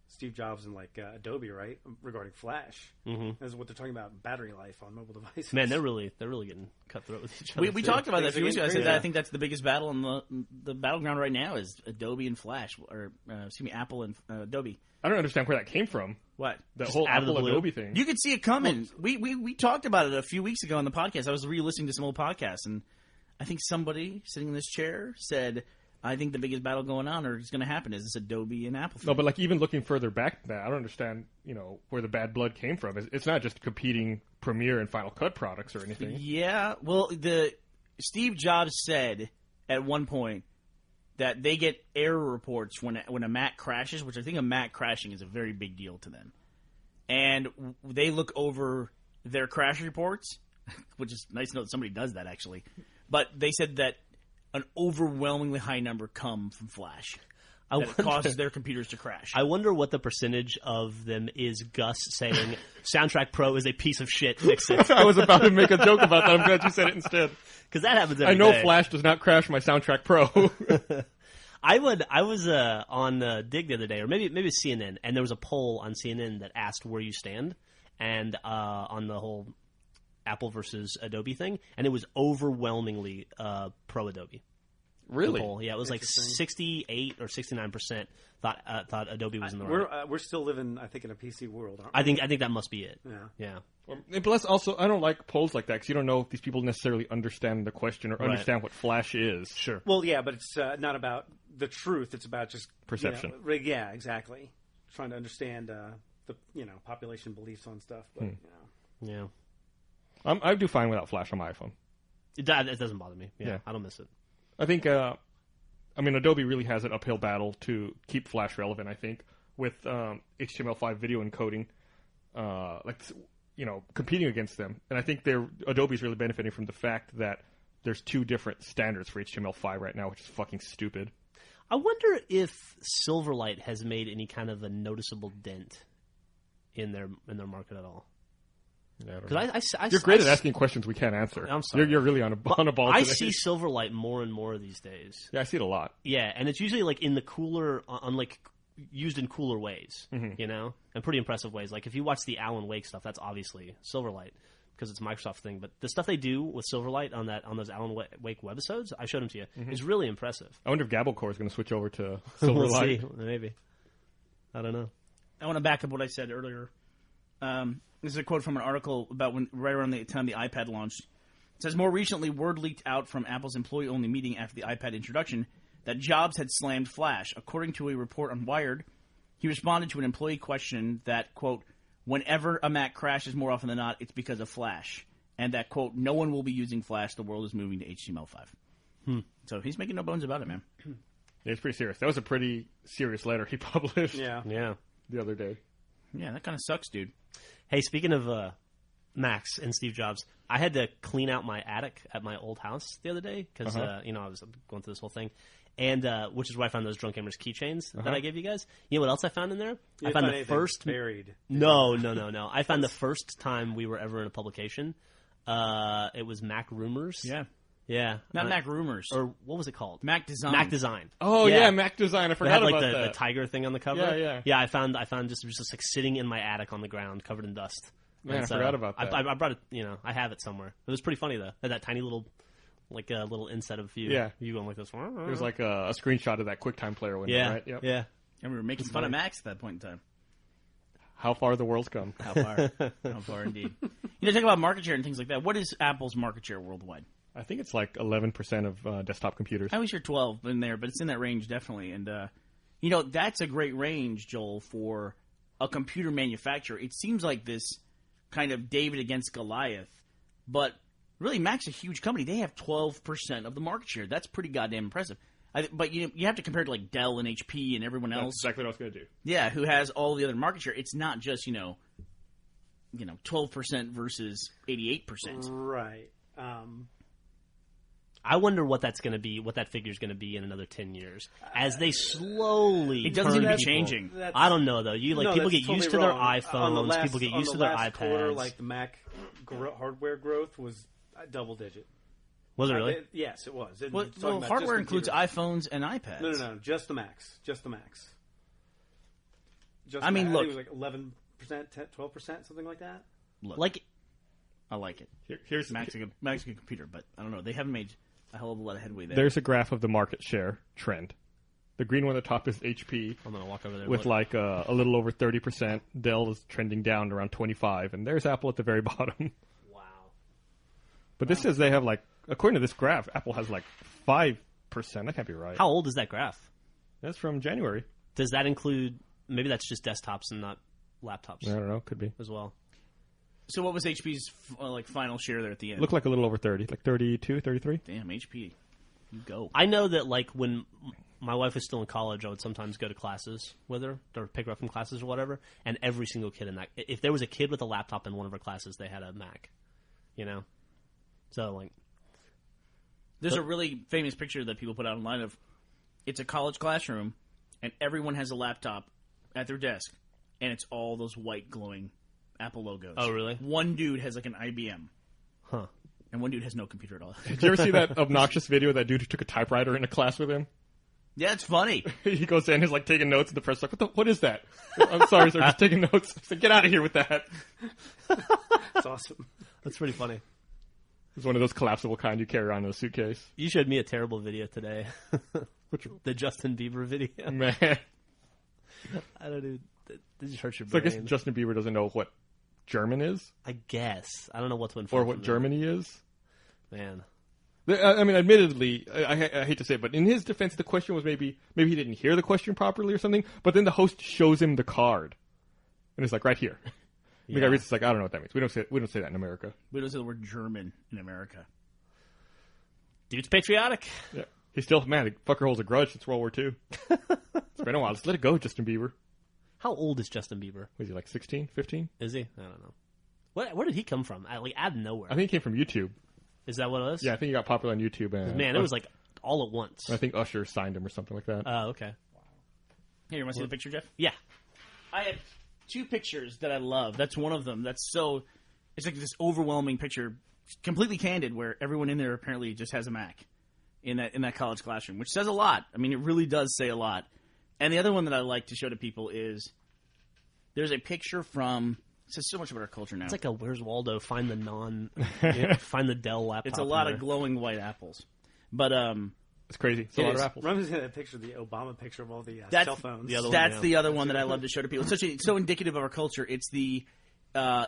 Steve Jobs and Adobe, right, regarding Flash. Mm-hmm. That's what they're talking about, battery life on mobile devices. Man, they're really getting cutthroat with each other. We talked about that a few weeks ago. I said Yeah. that I think that's the biggest battle in the battleground right now is Adobe and Flash, or Apple and Adobe. I don't understand where that came from. What? The Just whole out of the Apple blue. Adobe thing. You could see it coming. We talked about it a few weeks ago on the podcast. I was re-listening to some old podcasts, and I think somebody sitting in this chair said, I think the biggest battle going on or is going to happen is this Adobe and Apple thing. No, but like even looking further back than that, I don't understand, where the bad blood came from. It's not just competing Premiere and Final Cut products or anything. Yeah, well, Steve Jobs said at one point that they get error reports when a Mac crashes, which I think a Mac crashing is a very big deal to them. And they look over their crash reports, which is nice to know that somebody does that, actually. But they said that an overwhelmingly high number come from Flash. It causes their computers to crash. I wonder what the percentage of them is Gus saying Soundtrack Pro is a piece of shit, fix it. I was about to make a joke about that. I'm glad you said it instead. Because that happens every I know day. Flash does not crash my Soundtrack Pro. I was on Dig the other day, or maybe it was CNN, and there was a poll on CNN that asked where you stand, and on the whole Apple versus Adobe thing, and it was overwhelmingly pro Adobe. Really? Poll. Yeah, it was like 68 or 69% thought Adobe was in the right. We're still living, I think, in a PC world, aren't we? I think that must be it. Yeah. Plus, also, I don't like polls like that because you don't know if these people necessarily understand the question or understand what Flash is. Sure. Well, yeah, but it's not about the truth. It's about just perception. Yeah, exactly. Trying to understand the population beliefs on stuff. But Yeah. I do fine without Flash on my iPhone. It doesn't bother me. Yeah. I don't miss it. I think, Adobe really has an uphill battle to keep Flash relevant, I think, with HTML5 video encoding, competing against them. And I think Adobe's really benefiting from the fact that there's two different standards for HTML5 right now, which is fucking stupid. I wonder if Silverlight has made any kind of a noticeable dent in their market at all. Yeah, Because you're great at asking questions we can't answer. I'm sorry. You're really on a ball today. I see Silverlight more and more these days. Yeah, I see it a lot. Yeah, and it's usually like in the cooler, used in cooler ways, and pretty impressive ways. Like if you watch the Alan Wake stuff, that's obviously Silverlight because it's a Microsoft thing. But the stuff they do with Silverlight on those Alan Wake webisodes, I showed them to you, is really impressive. I wonder if Gabblecore is going to switch over to We'll Silverlight. see. Maybe. I don't know. I want to back up what I said earlier. This is a quote from an article about right around the time the iPad launched. It says, more recently, word leaked out from Apple's employee-only meeting after the iPad introduction that Jobs had slammed Flash. According to a report on Wired, he responded to an employee question that, quote, whenever a Mac crashes more often than not, it's because of Flash. And that, quote, no one will be using Flash. The world is moving to HTML5. So he's making no bones about it, man. Yeah, it's pretty serious. That was a pretty serious letter he published Yeah. the other day. Yeah, that kind of sucks, dude. Hey, speaking of Max and Steve Jobs, I had to clean out my attic at my old house the other day because I was going through this whole thing, and which is where I found those Drunk Gamers keychains that I gave you guys. You know what else I found in there? I found the first buried. No. I found the first time we were ever in a publication. It was Mac Rumors. Yeah. Not Mac Rumors. Or what was it called? Mac Design. Mac Design. Oh, yeah, Mac Design. I They forgot had about the that. tiger thing on the cover. Yeah. Yeah, I found just like sitting in my attic on the ground, covered in dust. Man, I forgot about that. I brought it. I have it somewhere. It was pretty funny though. That tiny little, like a little inset of you. Yeah. You going like this. It was like a screenshot of that QuickTime player window, Yeah. right? Yep. Yeah. And we were making fun of Macs at that point in time. How far the world's come. How far? How far indeed. Talk about market share and things like that. What is Apple's market share worldwide? I think it's like 11% of desktop computers. I always hear 12 in there, but it's in that range definitely. And, that's a great range, Joel, for a computer manufacturer. It seems like this kind of David against Goliath But really, Mac's a huge company. They have 12% of the market share. That's pretty goddamn impressive. But you have to compare it to like Dell and HP and everyone else. That's exactly what I was going to do. Yeah, who has all the other market share. It's not just, 12% versus 88%. Right. I wonder what that's going to be, what that figure is going to be in another 10 years, as they slowly. It doesn't seem to be changing. I don't know though. People get used to their iPhones. People get used to their iPads. Quarter, like the Mac hardware growth was double digit. Was it really? Yes, it was. Well, hardware includes iPhones and iPads. No, just the Macs. Just the Macs. Look, I think it was like 11%, 12%, something like that. Look, I like it. Here's Mac's a good computer, but I don't know. They haven't made a hell of a lot of headway there. There's a graph of the market share trend. The green one at the top is HP. I'm going to walk over there. With like a little over 30%. Dell is trending down around 25%. And there's Apple at the very bottom. Wow. But this says they have like, according to this graph, Apple has like 5%. That can't be right. How old is that graph? That's from January. Does that include, maybe that's just desktops and not laptops? I don't know. Could be. As well. So what was HP's final share there at the end? Looked like a little over 30, like 32, 33. Damn, HP. You go. I know that like when my wife was still in college, I would sometimes go to classes with her or pick her up from classes or whatever, and every single kid in that, if there was a kid with a laptop in one of her classes, they had a Mac, So like, there's a really famous picture that people put out online of, it's a college classroom, and everyone has a laptop at their desk, and it's all those white glowing Apple logos. Oh, really? One dude has like an IBM. Huh. And one dude has no computer at all. Did you ever see that obnoxious video of that dude who took a typewriter in a class with him? Yeah, it's funny. He goes in, he's like taking notes, and the professor's like, what is that? I'm sorry, sir, just taking notes. I said, get out of here with that. That's awesome. That's pretty funny. It's one of those collapsible kind you carry around in a suitcase. You showed me a terrible video today. The Justin Bieber video. Man. I don't know. This just hurts your So I brain. guess Justin Bieber doesn't know what German is? I guess. I don't know what to inform. Or what Germany is? Man. I mean, admittedly, I hate to say it, but in his defense, the question was maybe he didn't hear the question properly or something, but then the host shows him the card. And it's like, right here. The guy reads it's like, I don't know what that means. We don't say that in America. We don't say the word German in America. Dude's patriotic. Yeah. He's still, man, the fucker holds a grudge since World War II. It's been a while. Just let it go, Justin Bieber. How old is Justin Bieber? Was he like 16, 15? Is he? I don't know. Where did he come from? Out of nowhere. I think he came from YouTube. Is that what it was? Yeah, I think he got popular on YouTube. And man, it was like all at once. I think Usher signed him or something like that. Oh, okay. Here, you want to see the picture, Jeff? Yeah. I have two pictures that I love. That's one of them. It's like this overwhelming picture, completely candid, where everyone in there apparently just has a Mac in that college classroom, which says a lot. I mean, it really does say a lot. And the other one that I like to show to people is there's a picture from. It says so much about our culture now. It's like a Where's Waldo? Find the find the Dell laptop. It's a lot of glowing white apples, but it's crazy. It's a lot of apples. Ramsey's got a picture, the Obama picture of all the cell phones. The other one that I love to show to people. It's so indicative of our culture. It's the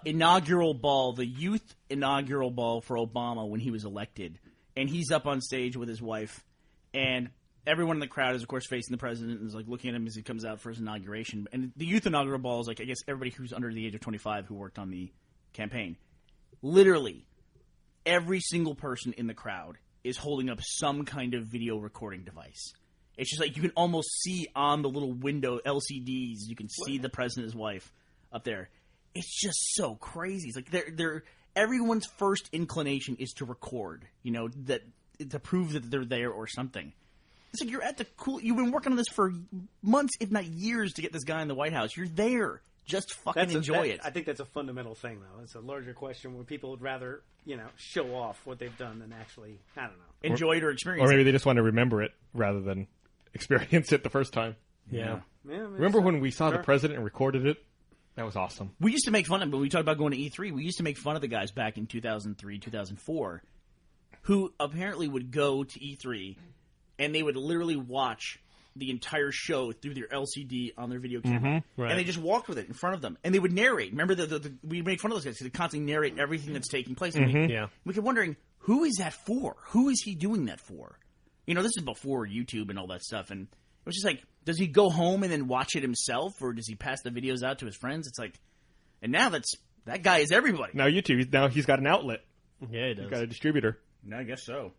inaugural ball, the youth inaugural ball for Obama when he was elected, and he's up on stage with his wife, and everyone in the crowd is, of course, facing the president and is like looking at him as he comes out for his inauguration. And the youth inaugural ball is like, I guess, everybody who's under the age of 25 who worked on the campaign. Literally, every single person in the crowd is holding up some kind of video recording device. It's just like you can almost see on the little window LCDs, you can see the president and his wife up there. It's just so crazy. It's like they're everyone's first inclination is to record, that to prove that they're there or something. It's like you're at the you've been working on this for months, if not years, to get this guy in the White House. You're there. Just fucking enjoy it. I think that's a fundamental thing, though. It's a larger question where people would rather, show off what they've done than actually, I don't know. Enjoy it or experience it. Or maybe they just want to remember it rather than experience it the first time. Yeah. Remember when we saw the president and recorded it? That was awesome. We used to make fun of him, but when we talked about going to E3, we used to make fun of the guys back in 2003, 2004, who apparently would go to E3 and they would literally watch the entire show through their LCD on their video camera. Right. And they just walked with it in front of them. And they would narrate. Remember, we make fun of those guys because they constantly narrate everything that's taking place. And we kept wondering, who is that for? Who is he doing that for? This is before YouTube and all that stuff. And it was just like, does he go home and then watch it himself? Or does he pass the videos out to his friends? It's like, and now that guy is everybody. Now YouTube, now he's got an outlet. Yeah, he does. He's got a distributor. I guess so.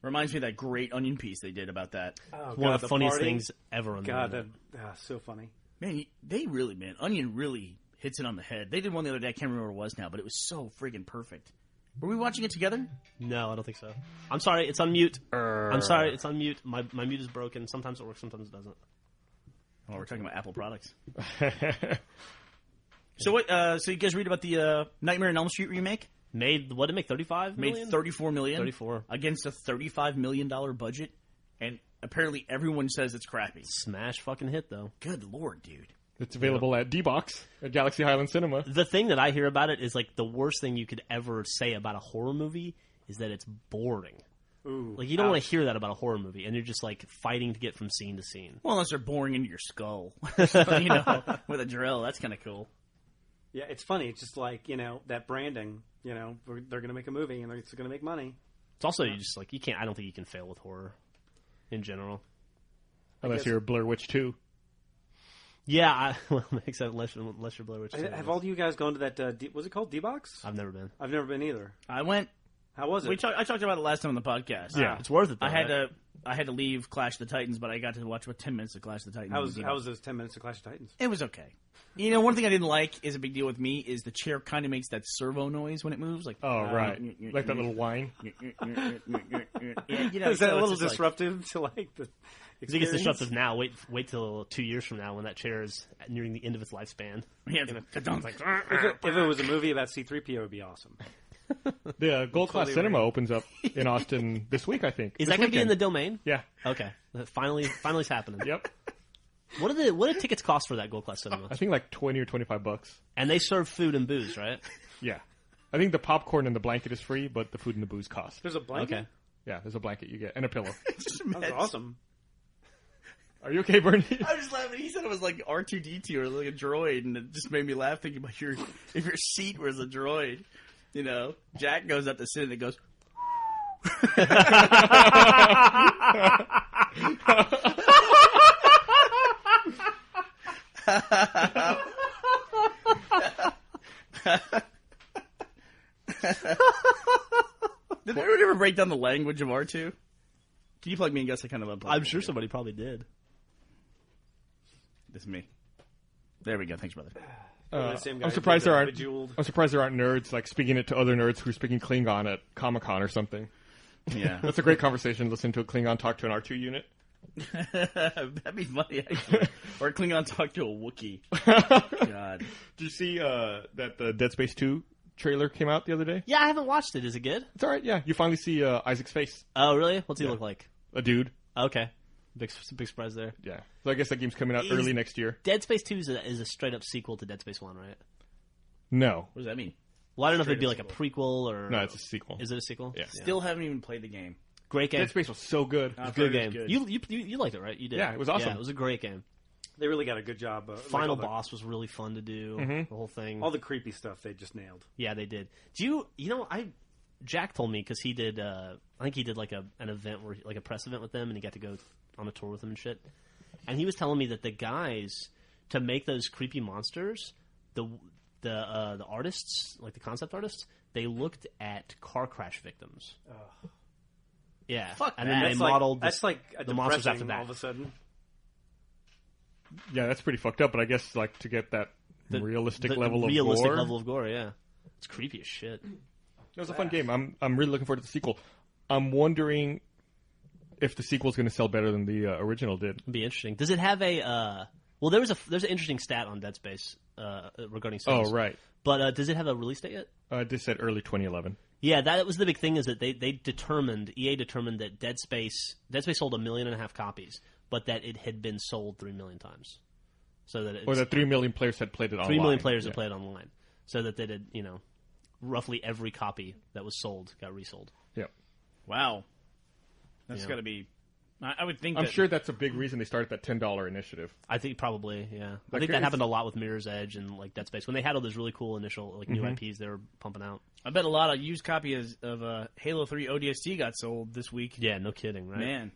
Reminds me of that great Onion piece they did about that. Oh, One of the funniest things ever on the God, internet. so funny. Man, Onion really hits it on the head. They did one the other day. I can't remember what it was now, but it was so friggin' perfect. Were we watching it together? No, I don't think so. I'm sorry, it's on mute. I'm sorry, it's on mute. My mute is broken. Sometimes it works, sometimes it doesn't. Oh, we're talking about Apple products. So what? So you guys read about the Nightmare on Elm Street remake? What did it make? 35 million? Made $34 million. 34 against a $35 million budget, and apparently everyone says it's crappy. Smash fucking hit though. Good lord, dude. It's available at D-Box at Galaxy Highland Cinema. The thing that I hear about it is like the worst thing you could ever say about a horror movie is that it's boring. Ooh, like you don't want to hear that about a horror movie, and you're just like fighting to get from scene to scene. Well, unless they're boring into your skull, with a drill. That's kind of cool. Yeah, it's funny. It's just like, that branding, they're going to make a movie and it's going to make money. It's also you just like you can't. I don't think you can fail with horror in general, unless you're Blair Witch 2. Yeah, except unless you're Blair Witch 2. Have all of you guys gone to that? Was it called D-Box? I've never been. I've never been either. I went. How was it? I talked about it last time on the podcast. Yeah, it's worth it. Though, I had to leave Clash of the Titans, but I got to watch 10 minutes of Clash of the Titans. How was those 10 minutes of Clash of Titans? It was okay. One thing I didn't like is a big deal with me is the chair kind of makes that servo noise when it moves. Like right, like that little whine. Is that a little disruptive to like the? I think it's disruptive now. Wait till 2 years from now when that chair is nearing the end of its lifespan. Yeah, if it was a movie about C-3PO, it would be awesome. The Gold Class Cinema opens up in Austin this week, I think. Is that going to be in the Domain? Yeah. Okay. Finally, it's happening. Yep. What do tickets cost for that Gold Class Cinema? I think like $20 or $25. And they serve food and booze, right? Yeah. I think the popcorn and the blanket is free, but the food and the booze cost. There's a blanket? Okay. Yeah, there's a blanket you get and a pillow. That's awesome. Are you okay, Burnie? I was just laughing. He said it was like R2-D2 or like a droid, and it just made me laugh thinking about if your seat was a droid. Jack goes up to sit and it goes. Did anyone ever break down the language of R2? Can you plug me in, Gus? I kind of unplugged. I'm sure somebody probably did. This is me. There we go. Thanks, brother. I'm surprised there aren't nerds like speaking it to other nerds who are speaking Klingon at Comic-Con or something. Yeah, that's a great conversation. Listen to a Klingon talk to an R2 unit. That'd be funny, actually. Or a Klingon talk to a Wookiee. God, did you see that the Dead Space 2 trailer came out the other day? Yeah, I haven't watched it. Is it good? It's all right. Yeah, you finally see Isaac's face. Oh, really? What's he look like? A dude. Okay. Big surprise there. Yeah. So I guess that game's coming out early next year. Dead Space 2 is a straight-up sequel to Dead Space 1, right? No. What does that mean? Well, I don't know if it'd be like a prequel or... No, it's a sequel. Is it a sequel? Yeah. Still haven't even played the game. Great game. Dead Space was so good. It's a good game. Good. You liked it, right? You did. Yeah, it was awesome. Yeah, it was a great game. They really got a good job. Final boss was really fun to do. Mm-hmm. The whole thing. All the creepy stuff they just nailed. Yeah, they did. Jack told me because he did. I think he did like an event like a press event with them, and he got to go on a tour with them and shit. And he was telling me that the guys to make those creepy monsters, the artists, like the concept artists, they looked at car crash victims. Oh. Yeah, fuck. And then they modeled that's like the monsters after that. All of a sudden. Yeah, that's pretty fucked up. But I guess like to get that realistic level of gore, yeah, it's creepy as shit. It was a fun game. I'm really looking forward to the sequel. I'm wondering if the sequel is going to sell better than the original did. It'd be interesting. Does it have a? Well, there's an interesting stat on Dead Space regarding sales. Oh, right. But does it have a release date yet? It just said early 2011. Yeah, that was the big thing. Is that EA determined that Dead Space sold 1.5 million copies, but that it had been sold 3 million times. So that that 3 million players had played it online. 3 million players had played it online. So that they did, roughly every copy that was sold got resold. Yep. Wow. That's got to be... I would think I'm sure that's a big reason they started that $10 initiative. I think probably, yeah. I think that happened a lot with Mirror's Edge and like Dead Space. When they had all those really cool initial new IPs they were pumping out. I bet a lot of used copies of Halo 3 ODST got sold this week. Yeah, no kidding, right? Man.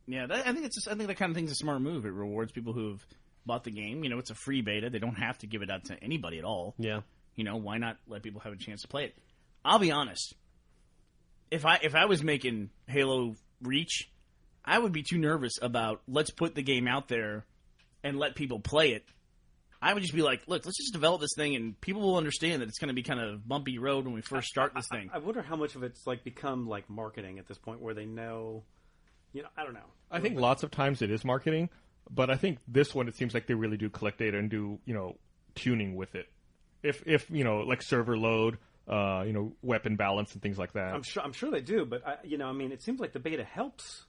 Yeah, I think that kind of thing's a smart move. It rewards people who've bought the game. It's a free beta. They don't have to give it out to anybody at all. Yeah. Why not let people have a chance to play it? I'll be honest. If I was making Halo Reach, I would be too nervous about let's put the game out there and let people play it. I would just be like, look, let's just develop this thing, and people will understand that it's going to be kind of bumpy road when we first start this thing. I wonder how much of it's become marketing at this point, where they know, I don't know. I think lots of times it is marketing, but I think this one it seems like they really do collect data and do tuning with it. If like server load, weapon balance and things like that. I'm sure they do, but it seems like the beta helps.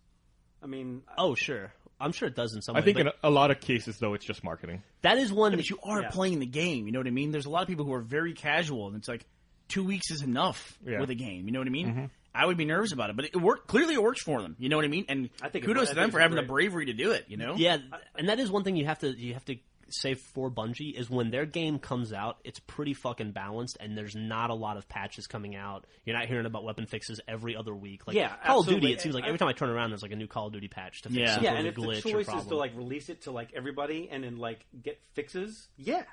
Oh sure. I'm sure it does in some way. I think in a lot of cases, though, it's just marketing. That is one. But you are playing the game, you know what I mean? There's a lot of people who are very casual, and it's like 2 weeks is enough with a game, you know what I mean? Mm-hmm. I would be nervous about it, but clearly it works for them, you know what I mean? And I think kudos to them for having the bravery to do it, Yeah, and that is one thing you have to say for Bungie is when their game comes out, it's pretty fucking balanced, and there's not a lot of patches coming out. You're not hearing about weapon fixes every other week. Call of Duty, it seems like every time I turn around, there's a new Call of Duty patch to fix some sort of glitch or problem. And if the choice is to release it to everybody and then get fixes, yeah,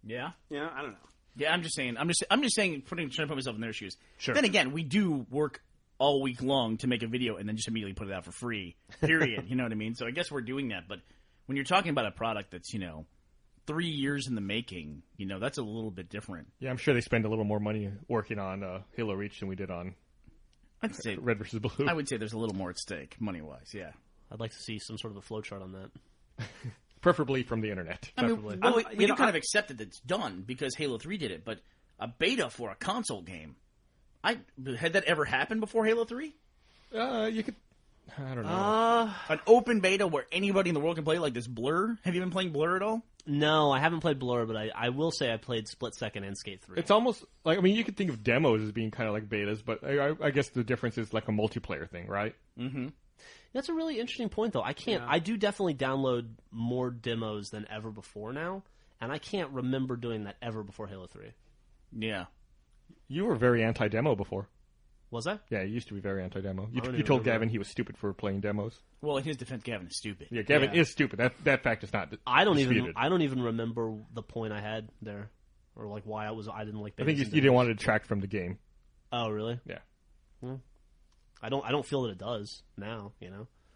I don't know. Yeah, I'm just saying, trying to put myself in their shoes. Sure. Then again, we do work all week long to make a video and then just immediately put it out for free. Period. You know what I mean? So I guess we're doing that, but when you're talking about a product that's, 3 years in the making, that's a little bit different. Yeah, I'm sure they spend a little more money working on Halo Reach than we did on Red versus Blue. I would say there's a little more at stake, money-wise, yeah. I'd like to see some sort of a flowchart on that. Preferably from the internet. We can kind of accept that it's done because Halo 3 did it, but a beta for a console game, had that ever happened before Halo 3? You could... I don't know. An open beta where anybody in the world can play like this Blur? Have you been playing Blur at all? No, I haven't played Blur, but I will say I played Split Second and Skate 3. It's almost like, you could think of demos as being kind of like betas, but I guess the difference is like a multiplayer thing, right? Mm-hmm. That's a really interesting point, though. I do definitely download more demos than ever before now, and I can't remember doing that ever before Halo 3. Yeah. You were very anti-demo before. Was I? Yeah, you used to be very anti-demo. You told Gavin he was stupid for playing demos. Well, in his defense, Gavin is stupid. Yeah, Gavin is stupid. That fact is not disputed. I don't even remember the point I had there, or why I didn't like. I think you didn't want to detract from the game. Oh, really? Yeah. Well, I don't feel that it does now.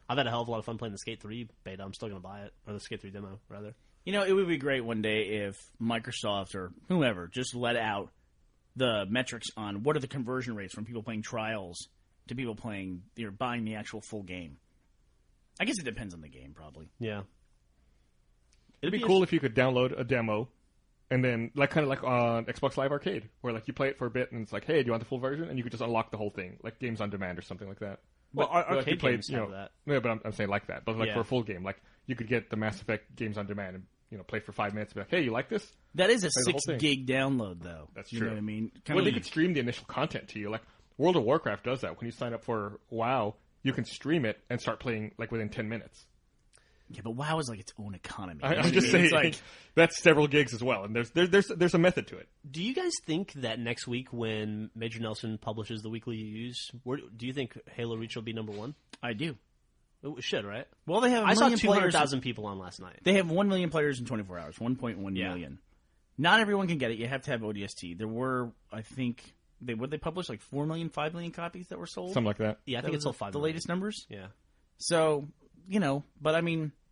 I've had a hell of a lot of fun playing the Skate 3 beta. I'm still going to buy it, or the Skate 3 demo rather. It would be great one day if Microsoft or whoever just let out the metrics on what are the conversion rates from people playing trials to people playing, buying the actual full game. I guess it depends on the game, probably. Yeah. It'd be cool if you could download a demo and then, kind of like on Xbox Live Arcade, where you play it for a bit and it's like, hey, do you want the full version? And you could just unlock the whole thing, like Games on Demand or something like that. Well, arcade games have that. Yeah, but I'm saying like that. But for a full game, you could get the Mass Effect Games on Demand and play for 5 minutes and be like, hey, you like this? That is a 6 gig download, though. That's true. You know what I mean? They could stream the initial content to you. Like, World of Warcraft does that. When you sign up for WoW, you can stream it and start playing, within 10 minutes. Yeah, but WoW is its own economy. I'm just saying, that's several gigs as well, and there's a method to it. Do you guys think that next week when Major Nelson publishes the weekly use, do you think Halo Reach will be number one? I do. It should, right? Well, they have. I saw 200,000 people on last night. They have 1 million players in 24 hours. 1.1 million. Not everyone can get it. You have to have ODST. There were, I think, they publish 4 million, 5 million copies that were sold. Something like that. Yeah, I think it's sold 5 million. The latest numbers. Yeah. So but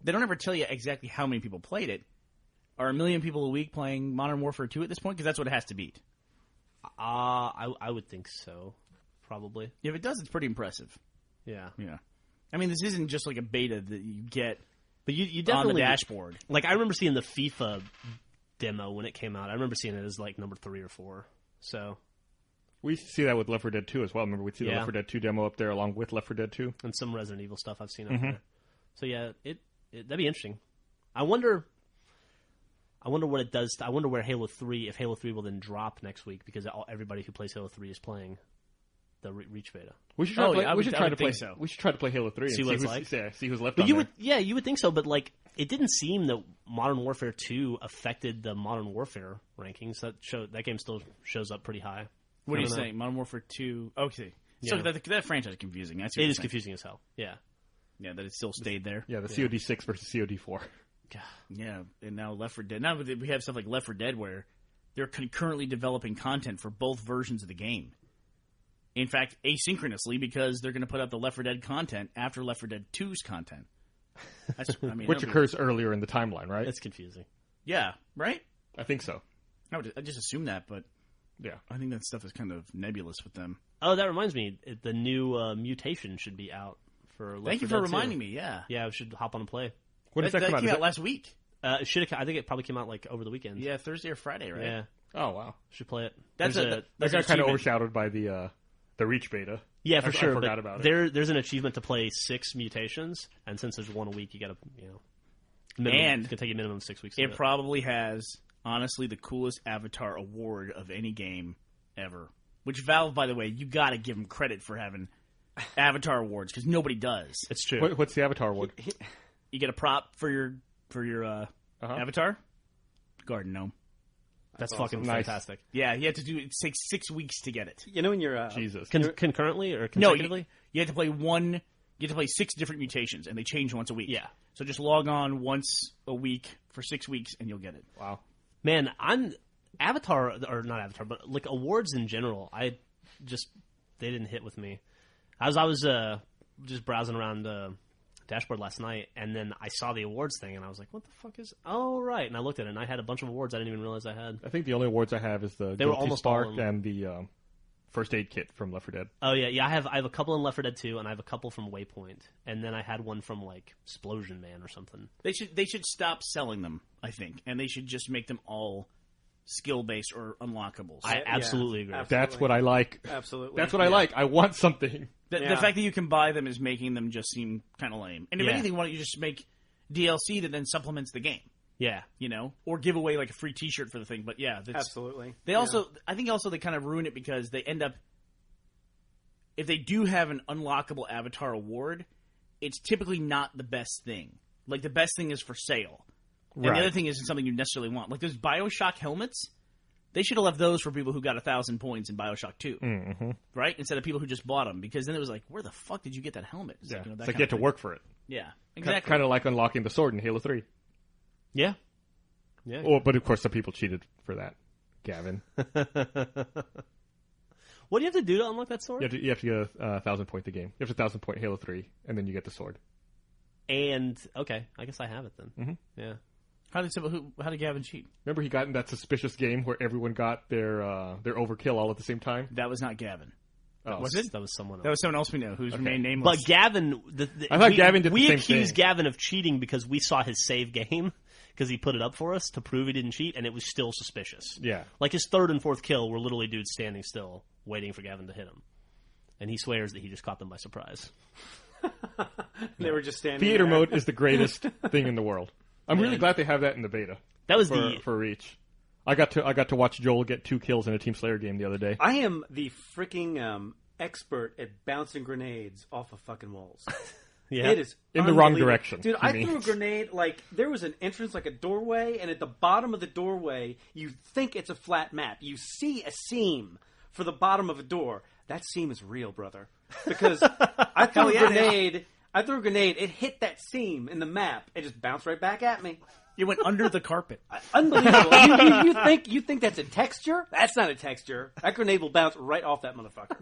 they don't ever tell you exactly how many people played it. Are 1 million people a week playing Modern Warfare 2 at this point? Because that's what it has to beat. I would think so, probably. If it does, it's pretty impressive. Yeah. Yeah. I mean, this isn't just a beta that you get but you definitely, on the dashboard. I remember seeing the FIFA demo when it came out. I remember seeing it as number 3 or 4. So we see that with Left 4 Dead 2 as well. Remember, we'd see the Left 4 Dead 2 demo up there along with Left 4 Dead 2. And some Resident Evil stuff I've seen up there. So yeah, that'd be interesting. I wonder what it does. I wonder where Halo 3, if Halo 3 will then drop next week because everybody who plays Halo 3 is playing the Reach beta. We should try to play Halo 3 see and what it's like. See who's left. But on you would think so. But it didn't seem that Modern Warfare 2 affected the Modern Warfare rankings. That game still shows up pretty high. What are you saying? Modern Warfare 2. Okay, so that franchise is confusing. It is confusing as hell. Yeah. Yeah, that it still stayed there. Yeah, the COD 6 versus COD 4. Yeah, and now Left 4 Dead. Now we have stuff like Left 4 Dead where they're concurrently developing content for both versions of the game. In fact, asynchronously, because they're going to put up the Left 4 Dead content after Left 4 Dead 2's content. Which occurs earlier in the timeline, right? It's confusing. Yeah, right? I think so. I just assume that, but yeah, I think that stuff is kind of nebulous with them. Oh, that reminds me. The new Mutation should be out for Left 4 Dead 2. Thank you for reminding me, yeah. Yeah, we should hop on and play. When does that come out? Came out last week. I think it probably came out like over the weekend. Yeah, Thursday or Friday, right? Yeah. Oh, wow. Should play it. That got kind of overshadowed by the Reach beta. Yeah, for sure. I forgot about it. There's an achievement to play 6 mutations, and since there's one a week, you got to, it's gonna take you a minimum of 6 weeks. It probably has, honestly, the coolest Avatar award of any game ever. Which Valve, by the way, you got to give them credit for having Avatar awards because nobody does. It's true. What's the Avatar award? You get a prop for your Avatar. Garden gnome. That's fucking nice. Fantastic. Yeah, you have to do it. It takes 6 weeks to get it. You know when you're Jesus concurrently or consecutively? No, you have to play one. You have to play 6 different mutations, and they change once a week. Yeah. So just log on once a week for 6 weeks, and you'll get it. Wow. Man, I'm Avatar or not Avatar, but like awards in general. They didn't hit with me. I was just browsing around dashboard last night, and then I saw the awards thing, and I was like, what the fuck is... Oh, right. And I looked at it, and I had a bunch of awards I didn't even realize I had. I think the only awards I have is the They were almost Spark all and the first aid kit from Left 4 Dead. Oh, yeah. I have a couple in Left 4 Dead 2, and I have a couple from Waypoint, and then I had one from, like, Explosion Man or something. They should stop selling them, I think, and they should just make them all skill-based or unlockables. I absolutely agree. Absolutely. That's what I like. Absolutely. That's what I like. I want something. The fact that you can buy them is making them just seem kind of lame. And if anything, why don't you just make DLC that then supplements the game? Yeah. Or give away like a free T-shirt for the thing. But yeah, absolutely. I think also they kind of ruin it because they end up, if they do have an unlockable Avatar award, it's typically not the best thing. Like the best thing is for sale. And the other thing isn't something you necessarily want. Like those BioShock helmets, they should have left those for people who got 1,000 points in BioShock 2. Mm-hmm. Right? Instead of people who just bought them. Because then it was like, where the fuck did you get that helmet? It's it's like you have to work for it. Yeah, exactly. Kind of like unlocking the sword in Halo 3. Yeah. Yeah. Oh, but of course some people cheated for that. Gavin. What do you have to do to unlock that sword? You have to get a 1,000 point the game. You have to 1,000 point Halo 3, and then you get the sword. And, okay, I guess I have it then. Mm-hmm. Yeah. How did Gavin cheat? Remember he got in that suspicious game where everyone got their overkill all at the same time? That was not Gavin. Oh. Was it? That was someone else. That was someone else we know who's remained nameless. But Gavin... I thought Gavin did the same thing. We accused Gavin of cheating because we saw his save game, because he put it up for us to prove he didn't cheat, and it was still suspicious. Yeah. Like his 3rd and 4th kill were literally dudes standing still, waiting for Gavin to hit him. And he swears that he just caught them by surprise. They were just standing Theater there. mode is the greatest thing in the world. I'm really glad they have that in the beta. That was for Reach. I got to watch Joel get 2 kills in a Team Slayer game the other day. I am the freaking expert at bouncing grenades off of fucking walls. Yeah. It is in the wrong direction. Dude, I threw a grenade, like, there was an entrance, like a doorway, and at the bottom of the doorway, you think it's a flat map. You see a seam for the bottom of a door. That seam is real, brother. Because I threw a grenade, it hit that seam in the map, it just bounced right back at me. It went under the carpet. Unbelievable. You think that's a texture? That's not a texture. That grenade will bounce right off that motherfucker.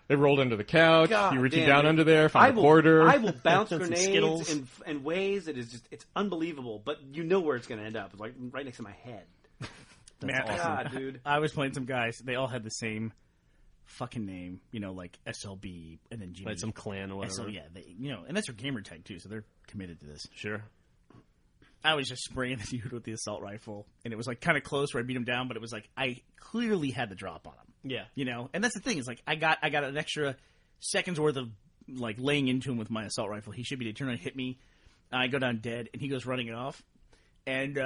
It rolled under the couch. God You reaching damn down it. under there, found a quarter. I will bounce Some grenades Skittles. in ways that is just, it's unbelievable. But you know where it's going to end up. It's like right next to my head. Man, awesome. God, dude. I was playing some guys. They all had the same fucking name, like SLB and then G. Like some clan or whatever. Yeah, and that's their gamer tag too, so they're committed to this. Sure. I was just spraying the dude with the assault rifle, and it was like kind of close where I beat him down, but it was like I clearly had the drop on him. Yeah. And that's the thing is like I got an extra seconds worth of like laying into him with my assault rifle. He should be to turn and hit me. I go down dead, and he goes running it off, and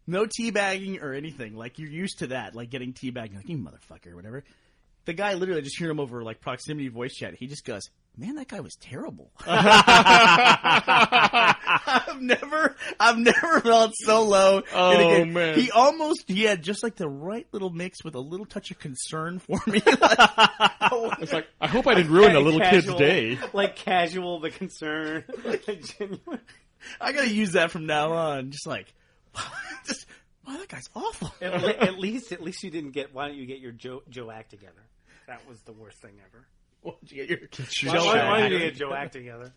no teabagging or anything. Like you're used to that, like getting teabagged, like you motherfucker or whatever. The guy literally, I just hear him over like proximity voice chat. He just goes, "Man, that guy was terrible." I've never felt so low. Oh man, He had just like the right little mix with a little touch of concern for me. It's like I hope I didn't ruin a little kid's day. Like casual, but concern. Like genuine. I gotta use that from now on. Just like, Oh, that guy's awful. At least you didn't get. Why don't you get your Joe Act together? That was the worst thing ever. Why don't you get your Why don't you get Joe Act together?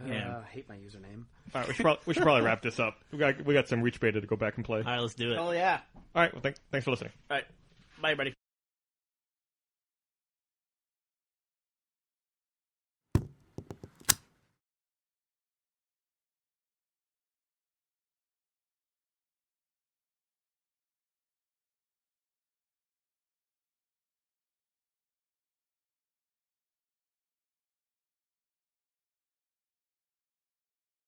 Yeah. I hate my username. All right, we should probably wrap this up. We got some reach beta to go back and play. All right, let's do it. Oh, yeah. All right, well, thanks for listening. All right. Bye, everybody.